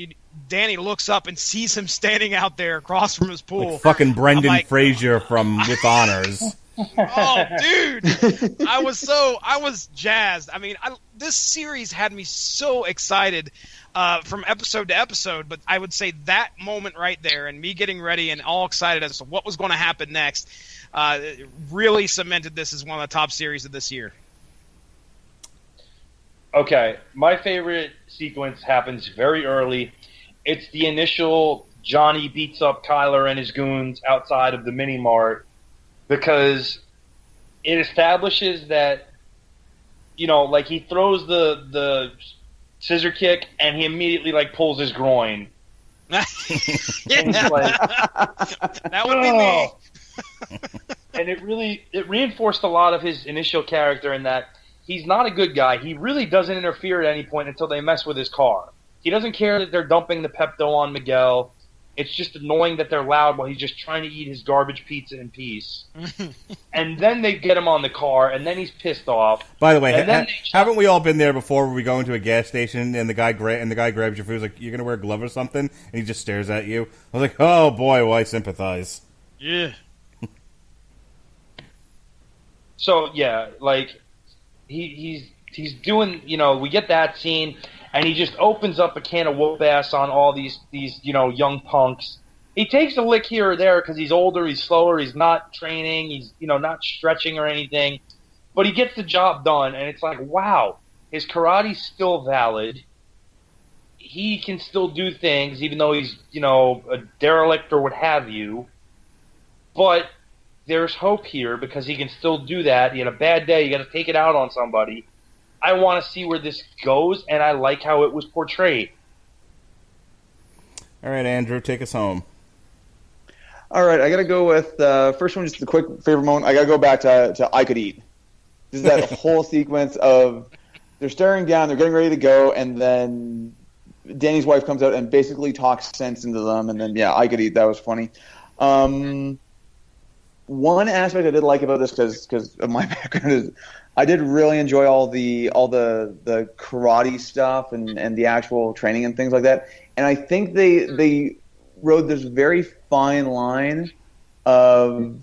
Speaker 5: Danny looks up and sees him standing out there across from his pool.
Speaker 2: Like fucking Brendan Fraser from With Honors.
Speaker 5: Oh, dude! I was jazzed. I mean, this series had me so excited from episode to episode. But I would say that moment right there, and me getting ready and all excited as to what was going to happen next, really cemented this as one of the top series of this year.
Speaker 4: Okay, my favorite sequence happens very early. It's the initial Johnny beats up Kyler and his goons outside of the mini mart, because it establishes that, like he throws the scissor kick and he immediately like pulls his groin.
Speaker 5: Yeah.
Speaker 4: And he's like,
Speaker 5: That would be me.
Speaker 4: and it reinforced a lot of his initial character in that he's not a good guy. He really doesn't interfere at any point until they mess with his car. He doesn't care that they're dumping the Pepto on Miguel. It's just annoying that they're loud while he's just trying to eat his garbage pizza in peace. And then they get him on the car, and then he's pissed off.
Speaker 2: By the way,
Speaker 4: And then
Speaker 2: haven't we all been there before where we go into a gas station and the guy grabs your food, he's like, "You're going to wear a glove or something?" And he just stares at you. I was like, oh boy, well, I sympathize.
Speaker 5: Yeah.
Speaker 4: So, yeah, like, he's doing, we get that scene, and he just opens up a can of whoop ass on all these young punks. He takes a lick here or there because he's older, he's slower, he's not training, he's, not stretching or anything. But he gets the job done, and it's like, wow, his karate's still valid. He can still do things, even though he's, a derelict or what have you. But there's hope here because he can still do that. He had a bad day, you got to take it out on somebody. I want to see where this goes, and I like how it was portrayed.
Speaker 2: All right, Andrew, take us home.
Speaker 3: All right, I got to go with first one, just a quick favorite moment. I got to go back to I Could Eat. This is that whole sequence of they're staring down, they're getting ready to go, and then Danny's wife comes out and basically talks sense into them, and then, I Could Eat. That was funny. One aspect I did like about this, because of my background, is I did really enjoy all the karate stuff and the actual training and things like that. And I think they rode this very fine line of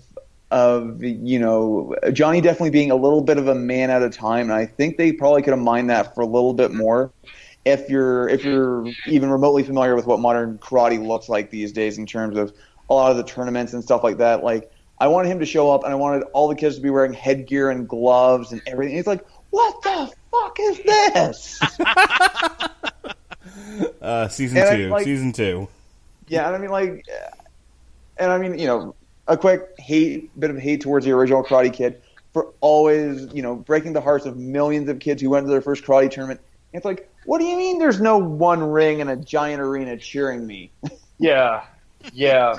Speaker 3: Johnny definitely being a little bit of a man at a time. And I think they probably could have mined that for a little bit more if you're even remotely familiar with what modern karate looks like these days in terms of a lot of the tournaments and stuff like that. Like, I wanted him to show up, and I wanted all the kids to be wearing headgear and gloves and everything. He's like, "What the fuck is this?"
Speaker 2: Season 2.
Speaker 3: Yeah, and I mean, a quick bit of hate towards the original Karate Kid for always, breaking the hearts of millions of kids who went to their first karate tournament. And it's like, what do you mean there's no one ring and a giant arena cheering me?
Speaker 4: Yeah. Yeah,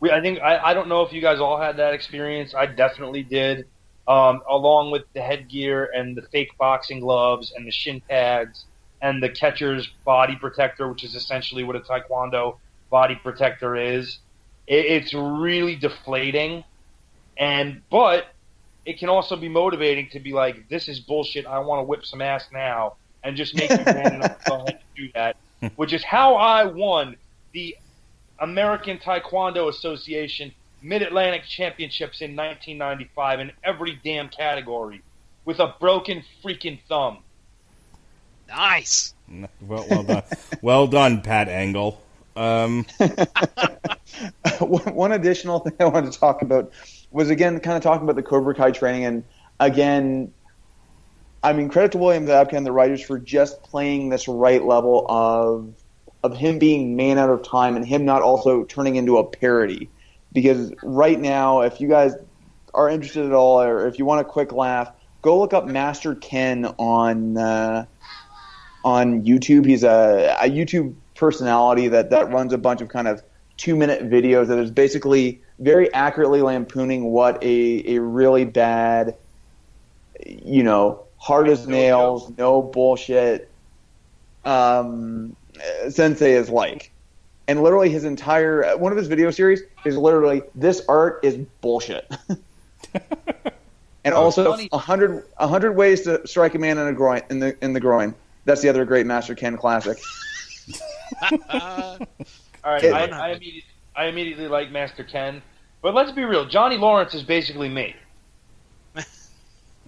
Speaker 4: I don't know if you guys all had that experience. I definitely did. Along with the headgear and the fake boxing gloves and the shin pads and the catcher's body protector, which is essentially what a Taekwondo body protector is. It's really deflating, but it can also be motivating to be like, this is bullshit. I want to whip some ass now, and just make you man enough to go ahead and do that, which is how I won the American Taekwondo Association Mid-Atlantic Championships in 1995 in every damn category with a broken freaking thumb.
Speaker 5: Nice.
Speaker 2: Well done. Well done, Pat Angle.
Speaker 3: One additional thing I wanted to talk about was, again, kind of talking about the Cobra Kai training. And, again, I mean, credit to William Zabka and the writers for just playing this right level of him being man out of time and him not also turning into a parody. Because right now, if you guys are interested at all, or if you want a quick laugh, go look up Master Ken on YouTube. He's a YouTube personality that runs a bunch of kind of 2-minute videos that is basically very accurately lampooning what a really bad, hard as nails, no bullshit sensei is like. And literally his entire one of his video series is literally, this art is bullshit. And also 100 ways to strike a man in the groin. That's the other great Master Ken classic.
Speaker 4: All right, I immediately like Master Ken, but let's be real. Johnny Lawrence is basically me.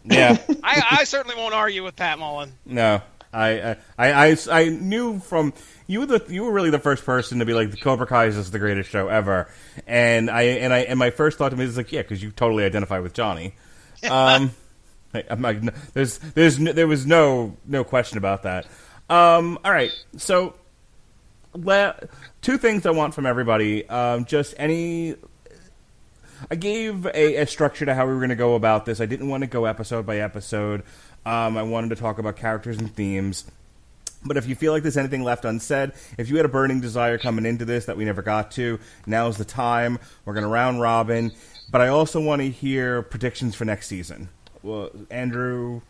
Speaker 2: Yeah,
Speaker 5: I certainly won't argue with Pat Mullen.
Speaker 2: No, I knew from you were really the first person to be like, the Cobra Kai is the greatest show ever, and my first thought to me was like, yeah, because you totally identify with Johnny. I'm like, there was no question about that. All right, so two things I want from everybody. Just any I gave a structure to how we were going to go about this. I didn't want to go episode by episode. I wanted to talk about characters and themes. But if you feel like there's anything left unsaid, if you had a burning desire coming into this that we never got to, now's the time. We're going to round robin. But I also want to hear predictions for next season. Well, Andrew,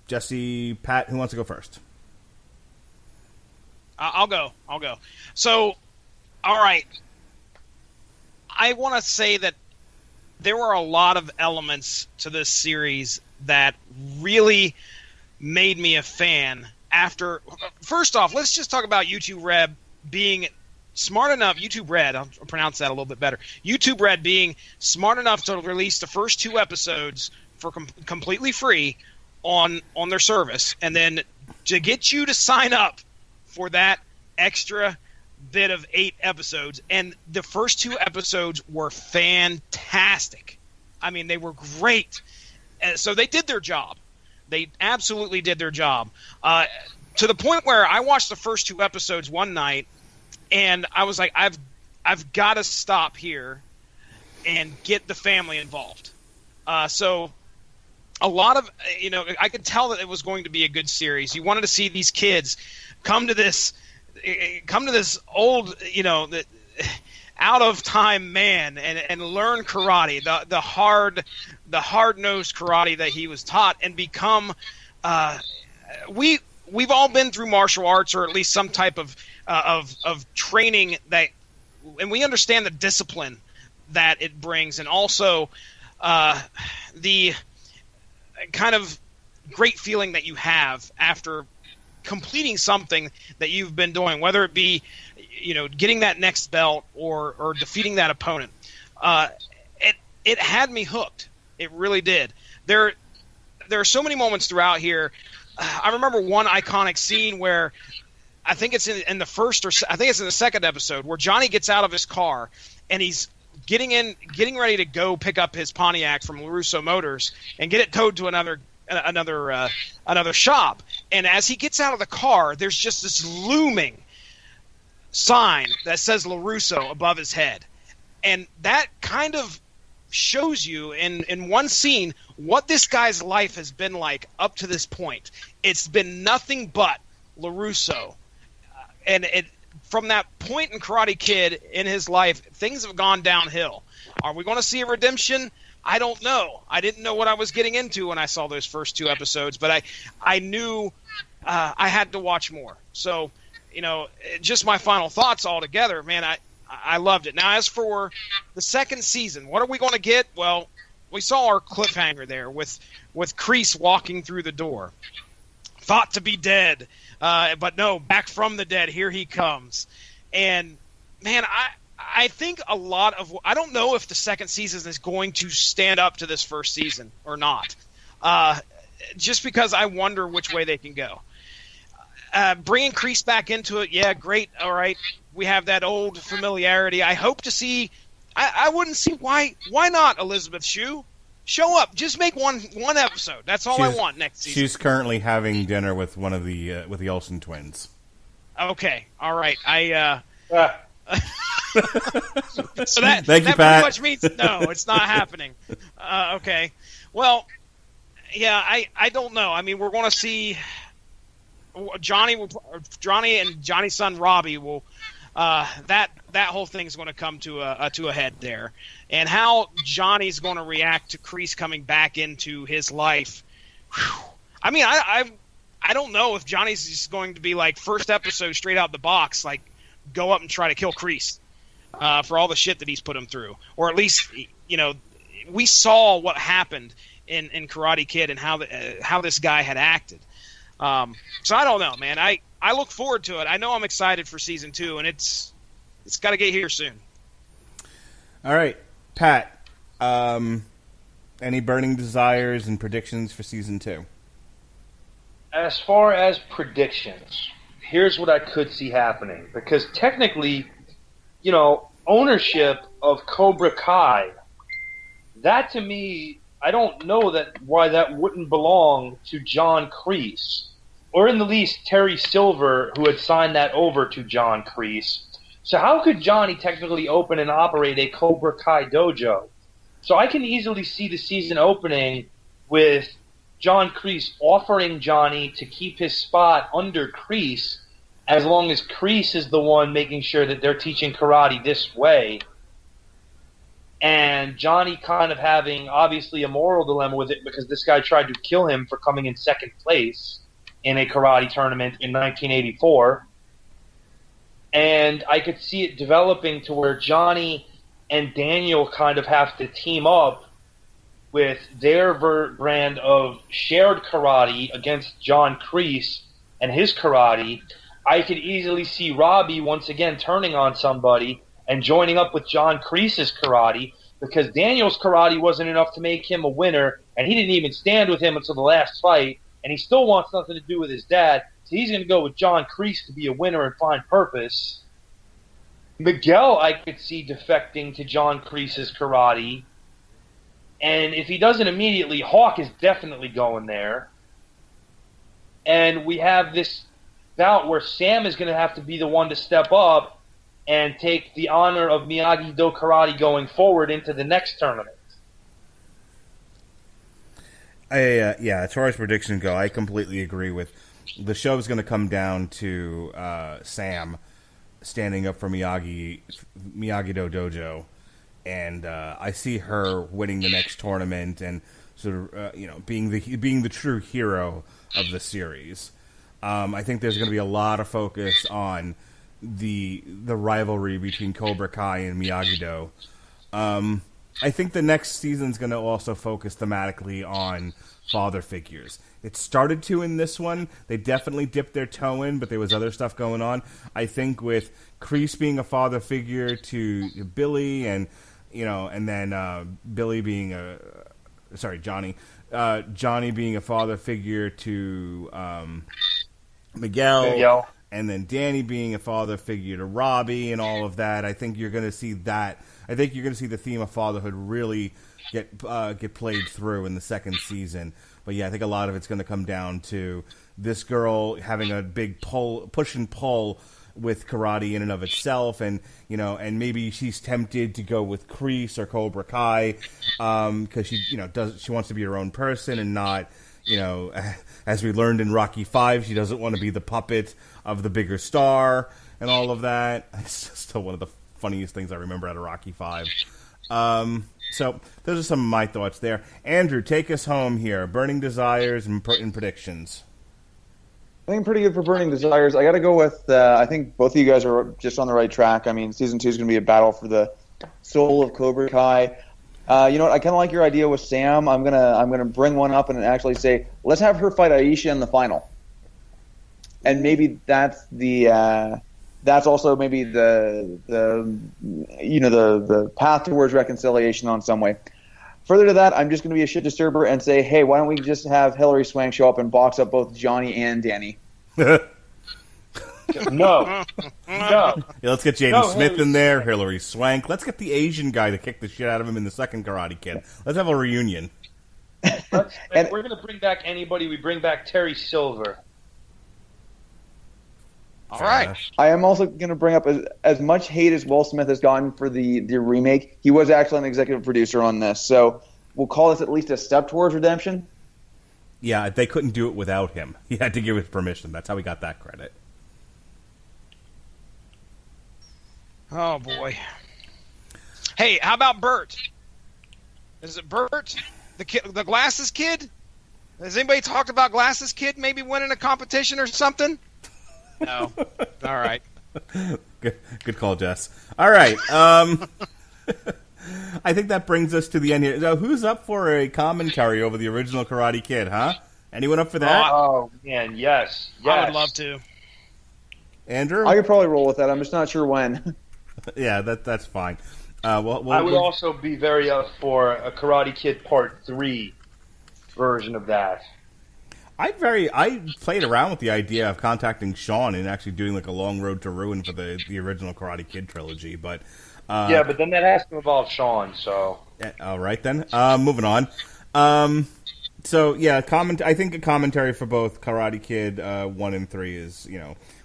Speaker 2: Jesse, Pat, who wants to go first?
Speaker 5: I'll go. So, all right. I want to say that there were a lot of elements to this series that really made me a fan. After, first off, let's just talk about YouTube Red being smart enough. YouTube Red, I'll pronounce that a little bit better. YouTube Red being smart enough to release the first 2 episodes for completely free on their service, and then to get you to sign up for that extra bit of 8 episodes. And the first 2 episodes were fantastic. I mean, they were great. So they did their job. They absolutely did their job. To the point where I watched the first 2 episodes one night, and I was like, I've got to stop here and get the family involved. So a lot of, I could tell that it was going to be a good series. You wanted to see these kids come to this old, out of time man and learn karate, the hard-nosed karate that he was taught, and become we've all been through martial arts, or at least some type of training, that, and we understand the discipline that it brings, and also the kind of great feeling that you have after completing something that you've been doing, whether it be getting that next belt or defeating that opponent. It had me hooked. It really did. There are so many moments throughout here. I remember one iconic scene where I think it's in the first, or I think it's in the second episode, where Johnny gets out of his car and he's getting ready to go pick up his Pontiac from LaRusso Motors and get it towed to another shop. And as he gets out of the car, there's just this looming sign that says LaRusso above his head. And that kind of shows you in one scene what this guy's life has been like up to this point. It's been nothing but LaRusso. And from that point in Karate Kid in his life, things have gone downhill. Are we going to see a redemption? I don't know. I didn't know what I was getting into when I saw those first 2 episodes, but I knew I had to watch more. So, just my final thoughts altogether, man, I loved it. Now, as for the second season, what are we going to get? Well, we saw our cliffhanger there with Kreese walking through the door. Thought to be dead, but no, back from the dead, here he comes. And, man, I think a lot of – I don't know if the second season is going to stand up to this first season or not, just because I wonder which way they can go. Bringing Kreese back into it, yeah, great, all right. We have that old familiarity. I hope to see – I wouldn't see why not Elizabeth Shue? Show up. Just make one episode. That's all I want next season.
Speaker 2: She's currently having dinner with one of the Olsen twins.
Speaker 5: Okay, all right. So that
Speaker 2: Thank you,
Speaker 5: pretty
Speaker 2: Pat.
Speaker 5: much means no, it's not happening. Okay. Well, yeah, I don't know. I mean, we're going to see Johnny and Johnny's son Robbie will that whole thing's going to come to a head there, and how Johnny's going to react to Kreese coming back into his life. Whew. I mean, I don't know if Johnny's just going to be like first episode straight out the box, like go up and try to kill Kreese for all the shit that he's put him through, or at least we saw what happened in Karate Kid and how this guy had acted. So I don't know, man. I look forward to it. I know I'm excited for season 2, and it's got to get here soon.
Speaker 2: All right, Pat. Any burning desires and predictions for season 2?
Speaker 4: As far as predictions, here's what I could see happening. Because technically, ownership of Cobra Kai, that to me, I don't know why that wouldn't belong to John Kreese. Or in the least, Terry Silver, who had signed that over to John Kreese. So how could Johnny technically open and operate a Cobra Kai dojo? So I can easily see the season opening with John Kreese offering Johnny to keep his spot under Kreese as long as Kreese is the one making sure that they're teaching karate this way. And Johnny kind of having, obviously, a moral dilemma with it because this guy tried to kill him for coming in second place in a karate tournament in 1984. And I could see it developing to where Johnny and Daniel kind of have to team up with their brand of shared karate against John Kreese and his karate. I could easily see Robbie once again turning on somebody and joining up with John Kreese's karate because Daniel's karate wasn't enough to make him a winner, and he didn't even stand with him until the last fight, and he still wants nothing to do with his dad, so he's going to go with John Kreese to be a winner and find purpose. Miguel, I could see defecting to John Kreese's karate, and if he doesn't immediately, Hawk is definitely going there. And we have this bout where Sam is going to have to be the one to step up and take the honor of Miyagi-Do karate going forward into the next tournament.
Speaker 2: Yeah, as far as predictions go, I completely agree with the show is going to come down to Sam standing up for Miyagi-Do Dojo, and I see her winning the next tournament and sort of being the true hero of the series. I think there's going to be a lot of focus on the rivalry between Cobra Kai and Miyagi-Do. I think the next season's going to also focus thematically on father figures. It started to in this one. They definitely dipped their toe in, but there was other stuff going on. I think with Kreese being a father figure to Billy, and and then Billy being Johnny being a father figure to Miguel. And then Danny being a father figure to Robbie and all of that. I think you're going to see that. I think you're going to see the theme of fatherhood really get played through in the second season. But yeah, I think a lot of it's going to come down to this girl having a big push and pull with karate in and of itself, and and maybe she's tempted to go with Kreese or Cobra Kai because she wants to be her own person and not. As we learned in Rocky V, she doesn't want to be the puppet of the bigger star and all of that. It's still one of the funniest things I remember out of Rocky V. So those are some of my thoughts there. Andrew, take us home here. Burning Desires and predictions.
Speaker 3: I think pretty good for Burning Desires. I got to go with, I think both of you guys are just on the right track. I mean, Season 2 is going to be a battle for the soul of Cobra Kai. You know what? I kind of like your idea with Sam. I'm gonna bring one up and actually say, let's have her fight Aisha in the final, and maybe that's also maybe the path towards reconciliation on some way. Further to that, I'm just gonna be a shit disturber and say, hey, why don't we just have Hilary Swank show up and box up both Johnny and Danny?
Speaker 4: No.
Speaker 2: Yeah, let's get Jaden Smith in there, Hilary Swank. Let's get the Asian guy to kick the shit out of him in the second Karate Kid. Let's have a reunion.
Speaker 4: And we're going to bring back anybody. We bring back Terry Silver.
Speaker 5: All right.
Speaker 3: I am also going to bring up as much hate as Will Smith has gotten for the remake. He was actually an executive producer on this, so we'll call this at least a step towards redemption.
Speaker 2: Yeah, they couldn't do it without him. He had to give his permission. That's how he got that credit.
Speaker 5: Oh, boy. Hey, how about Bert? Is it Bert? The Glasses Kid? Has anybody talked about Glasses Kid maybe winning a competition or something? No. All right.
Speaker 2: Good call, Jess. All right. I think that brings us to the end here. Now, who's up for a commentary over the original Karate Kid, huh? Anyone up for that?
Speaker 4: Oh, man, yes.
Speaker 5: I would love to.
Speaker 2: Andrew?
Speaker 3: I could probably roll with that. I'm just not sure when.
Speaker 2: Yeah, that's fine.
Speaker 4: I would also be very up for a Karate Kid Part 3 version of that.
Speaker 2: I played around with the idea of contacting Sean and actually doing like a long road to ruin for the original Karate Kid trilogy, but
Speaker 4: yeah, but then that has to involve Sean. So
Speaker 2: all right then, moving on. So yeah, I think a commentary for both Karate Kid 1 and 3 is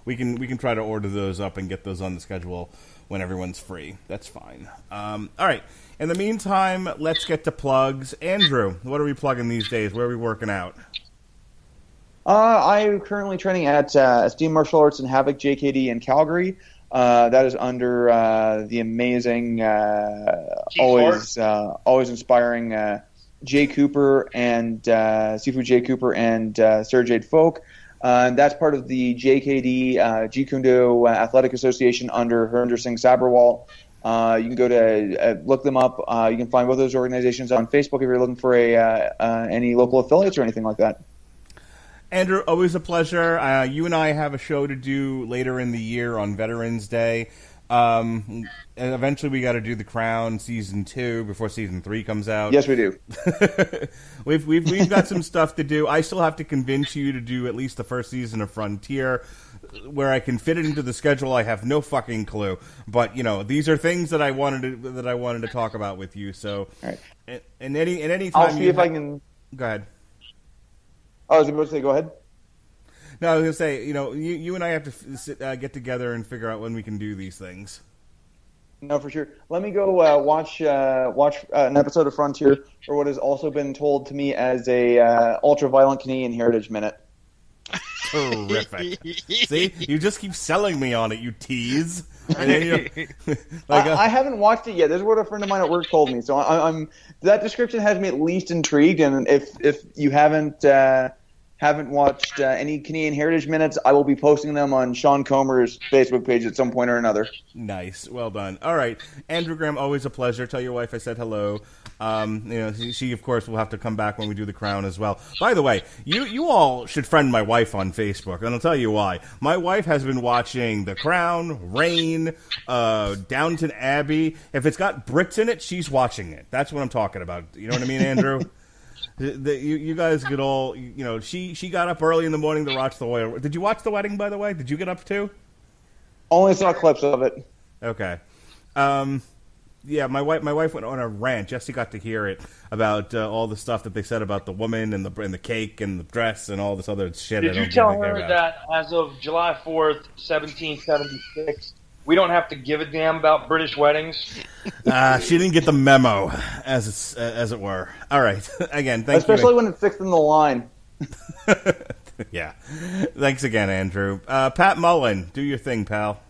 Speaker 2: we can try to order those up and get those on the schedule when everyone's free. That's fine. All right. In the meantime, let's get to plugs. Andrew, what are we plugging these days? Where are we working out?
Speaker 3: I'm currently training at Esteem Martial Arts and Havoc JKD in Calgary. That is under the amazing, always inspiring Jay Cooper and Sifu Jay Cooper and Sarah Jade Folk. That's part of the JKD Jeet Kune Do Athletic Association under Harinder Singh Sabharwal. You can go to look them up. You can find both those organizations on Facebook if you're looking for any local affiliates or anything like that.
Speaker 2: Andrew, always a pleasure. You and I have a show to do later in the year on Veterans Day. And eventually we got to do The Crown Season 2 before Season 3 comes out.
Speaker 3: Yes, we do.
Speaker 2: We've got some stuff to do. I still have to convince you to do at least the first season of Frontier. Where I can fit it into the schedule, I have no fucking clue. But these are things that I wanted to talk about with you. So,
Speaker 3: all right.
Speaker 2: And any time
Speaker 3: I'll see if I can.
Speaker 2: Go ahead.
Speaker 3: I was about to say, go ahead.
Speaker 2: No, I was going to say, you and I have to get together and figure out when we can do these things.
Speaker 3: No, for sure. Let me go watch an episode of Frontier, or what has also been told to me as a ultra-violent Canadian Heritage Minute.
Speaker 2: Terrific. See? You just keep selling me on it, you tease. And then
Speaker 3: I haven't watched it yet. This is what a friend of mine at work told me. So I'm that description has me at least intrigued. And if you haven't watched any Canadian Heritage Minutes, I will be posting them on Sean Comer's Facebook page at some point or another.
Speaker 2: Nice. Well done. All right. Andrew Graham, always a pleasure. Tell your wife I said hello. She, of course, will have to come back when we do The Crown as well. By the way, you all should friend my wife on Facebook, and I'll tell you why. My wife has been watching The Crown, Reign, Downton Abbey. If it's got Brits in it, she's watching it. That's what I'm talking about. You know what I mean, Andrew? You guys could all, she got up early in the morning to watch the royal. Did you watch the wedding, by the way? Did you get up too?
Speaker 3: Only saw clips of it.
Speaker 2: Okay. Yeah, my wife went on a rant. Jesse got to hear it about all the stuff that they said about the woman and the cake and the dress and all this other shit.
Speaker 4: Did you tell her that as of July 4th, 1776, we don't have to give a damn about British weddings?
Speaker 2: She didn't get the memo, as it were. All right. Again, thank you.
Speaker 3: Especially when it's sixth in the line.
Speaker 2: Yeah. Thanks again, Andrew. Pat Mullen, do your thing, pal.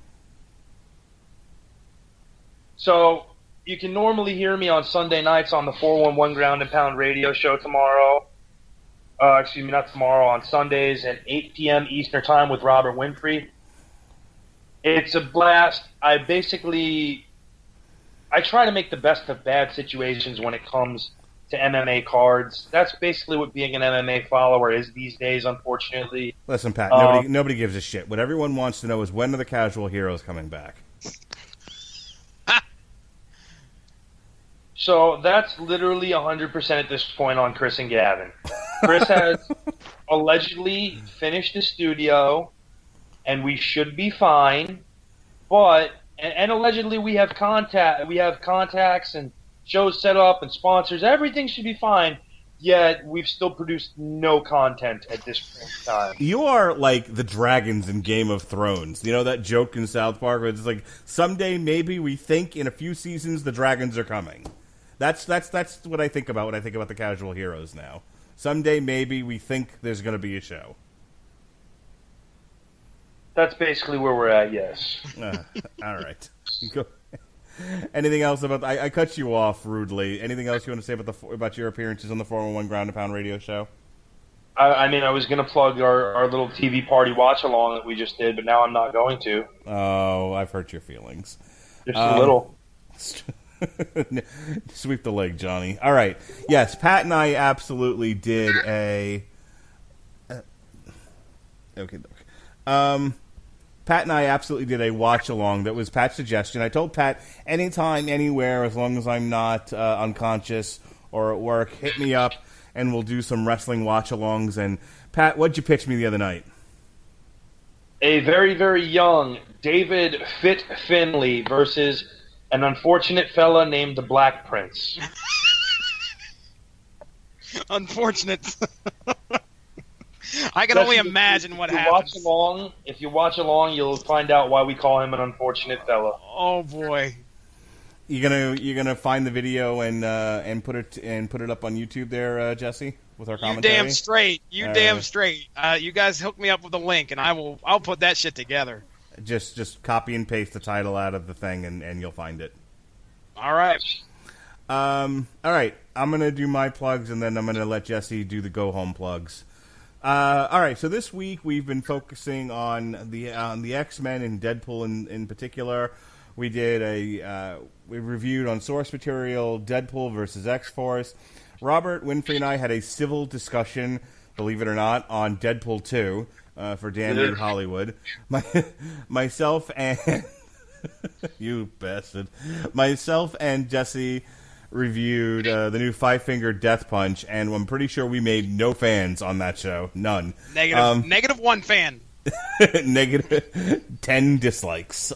Speaker 4: So, you can normally hear me on Sunday nights on the 411 Ground and Pound radio show tomorrow. Not tomorrow, on Sundays at 8 p.m. Eastern Time with Robert Winfrey. It's a blast. I try to make the best of bad situations when it comes to MMA cards. That's basically what being an MMA follower is these days, unfortunately.
Speaker 2: Listen, Pat, nobody gives a shit. What everyone wants to know is when are the casual heroes coming back?
Speaker 4: So that's literally 100% at this point on Chris and Gavin. Chris has allegedly finished the studio, and we should be fine. But and allegedly we have contacts and shows set up and sponsors. Everything should be fine. Yet we've still produced no content at this point in time.
Speaker 2: You are like the dragons in Game of Thrones. You know that joke in South Park where it's like, someday maybe we think in a few seasons the dragons are coming. That's what I think about when I think about the casual heroes now. Someday maybe we think there's going to be a show.
Speaker 4: That's basically where we're at, yes.
Speaker 2: All right. Anything else about... I cut you off rudely. Anything else you want to say about your appearances on the 411 Ground and Pound radio show?
Speaker 4: I was going to plug our little TV party watch-along that we just did, but now I'm not going to.
Speaker 2: Oh, I've hurt your feelings.
Speaker 4: Just a little.
Speaker 2: Sweep the leg, Johnny. All right. Yes, Pat and I absolutely did a... Okay. Pat and I absolutely did a watch-along that was Pat's suggestion. I told Pat, anytime, anywhere, as long as I'm not unconscious or at work, hit me up, and we'll do some wrestling watch-alongs. And, Pat, what'd you pitch me the other night?
Speaker 4: A very, very young David Fit Finley versus an unfortunate fella named the Black Prince.
Speaker 5: Unfortunate. I can only imagine what happens.
Speaker 4: If you watch along, you'll find out why we call him an unfortunate fella.
Speaker 5: Oh, boy.
Speaker 2: You gonna find the video and put it up on YouTube there, Jesse, with our commentary?
Speaker 5: You damn straight. Straight. You guys hook me up with a link, and I'll put that shit together.
Speaker 2: Just copy and paste the title out of the thing, and you'll find it.
Speaker 5: All right.
Speaker 2: All right. I'm gonna do my plugs, and then I'm gonna let Jesse do the go home plugs. All right. So this week we've been focusing on the X-Men and Deadpool in particular. We did we reviewed on source material Deadpool versus X-Force. Robert Winfrey and I had a civil discussion, believe it or not, on Deadpool 2 for Damn Hollywood. Myself and you bastard. Myself and Jesse reviewed the new Five Finger Death Punch, and I'm pretty sure we made no fans on that show. None.
Speaker 5: Negative one fan.
Speaker 2: Negative 10 dislikes.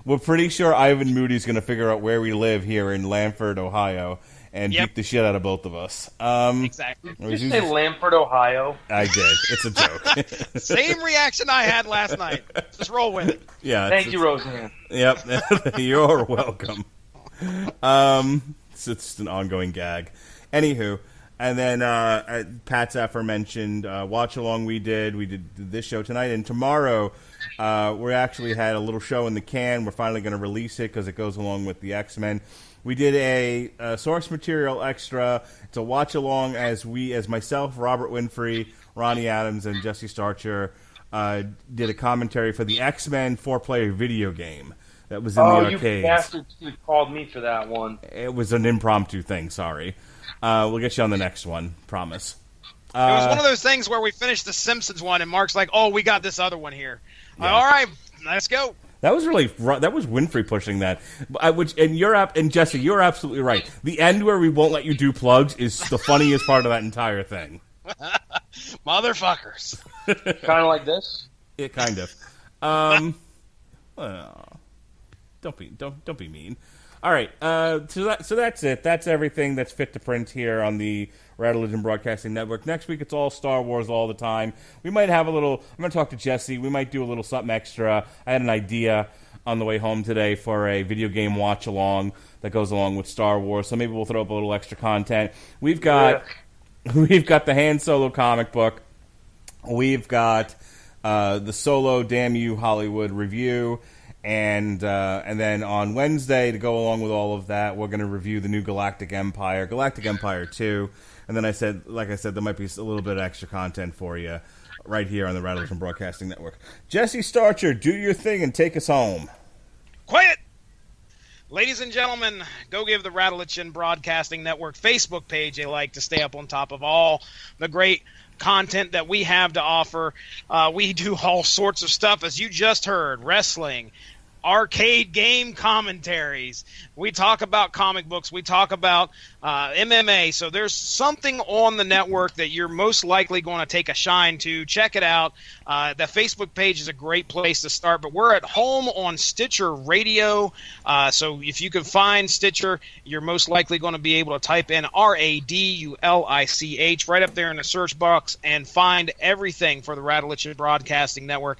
Speaker 2: We're pretty sure Ivan Moody's going to figure out where we live here in Lanford, Ohio, and beat the shit out of both of us.
Speaker 5: Exactly.
Speaker 4: Did you say Lanford, Ohio?
Speaker 2: I did. It's a joke.
Speaker 5: Same reaction I had last night. Just roll with it.
Speaker 2: Yeah.
Speaker 4: Thank you, Roseanne.
Speaker 2: Yep. You're welcome. It's just an ongoing gag. Anywho, and then Pat's aforementioned watch along we did this show tonight, and tomorrow we actually had a little show in the can. We're finally going to release it because it goes along with the X-Men. We did a source material extra. It's a watch along as myself, Robert Winfrey, Ronnie Adams, and Jesse Starcher did a commentary for the X-Men 4-player video game that was in the arcades.
Speaker 4: You bastards called me for that one.
Speaker 2: It was an impromptu thing, sorry. We'll get you on the next one, promise.
Speaker 5: It was one of those things where we finished the Simpsons one, and Mark's like, "Oh, we got this other one here." Yeah. All right, let's go.
Speaker 2: That was Winfrey pushing that. And Jesse, you're absolutely right. The end where we won't let you do plugs is the funniest part of that entire thing.
Speaker 5: Motherfuckers.
Speaker 4: Kind of like this.
Speaker 2: Yeah, kind of. Well, don't be mean. All right, so that's it. That's everything that's fit to print here on the Religion Broadcasting Network. Next week, it's all Star Wars all the time. We might have a little... I'm going to talk to Jesse. We might do a little something extra. I had an idea on the way home today for a video game watch-along that goes along with Star Wars, so maybe we'll throw up a little extra content. We've got the Han Solo comic book. We've got the Solo Damn You Hollywood review. And then on Wednesday, to go along with all of that, we're going to review the new Galactic Empire 2. And then like I said, there might be a little bit of extra content for you right here on the Rattleton Broadcasting Network. Jesse Starcher, do your thing and take us home.
Speaker 5: Quiet! Ladies and gentlemen, go give the Rattleton Broadcasting Network Facebook page a like to stay up on top of all the great content that we have to offer. We do all sorts of stuff, as you just heard: wrestling, arcade game commentaries. We talk about comic books. We talk about MMA. So there's something on the network that you're most likely going to take a shine to. Check it out. The Facebook page is a great place to start, but we're at home on Stitcher Radio. So if you can find Stitcher, you're most likely going to be able to type in RADULICH right up there in the search box and find everything for the Rattleton Broadcasting Network.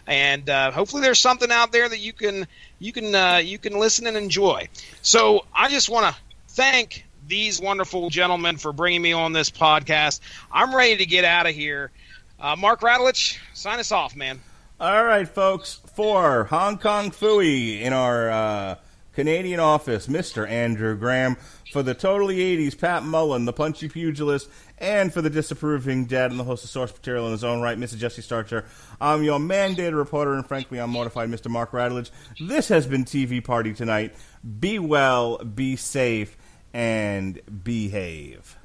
Speaker 5: And hopefully there's something out there that you can listen and enjoy. So I just want to thank these wonderful gentlemen for bringing me on this podcast. I'm ready to get out of here. Mark Rattlich, sign us off, man.
Speaker 2: All right, folks. For Hong Kong Phooey in our Canadian office, Mr. Andrew Graham. For the totally 80s, Pat Mullen, the punchy pugilist, and for the disapproving dad and the host of source material in his own right, Mr. Jesse Starcher, I'm your mandated reporter, and frankly, I'm mortified, Mr. Mark Rattledge. This has been TV Party Tonight. Be well, be safe, and behave.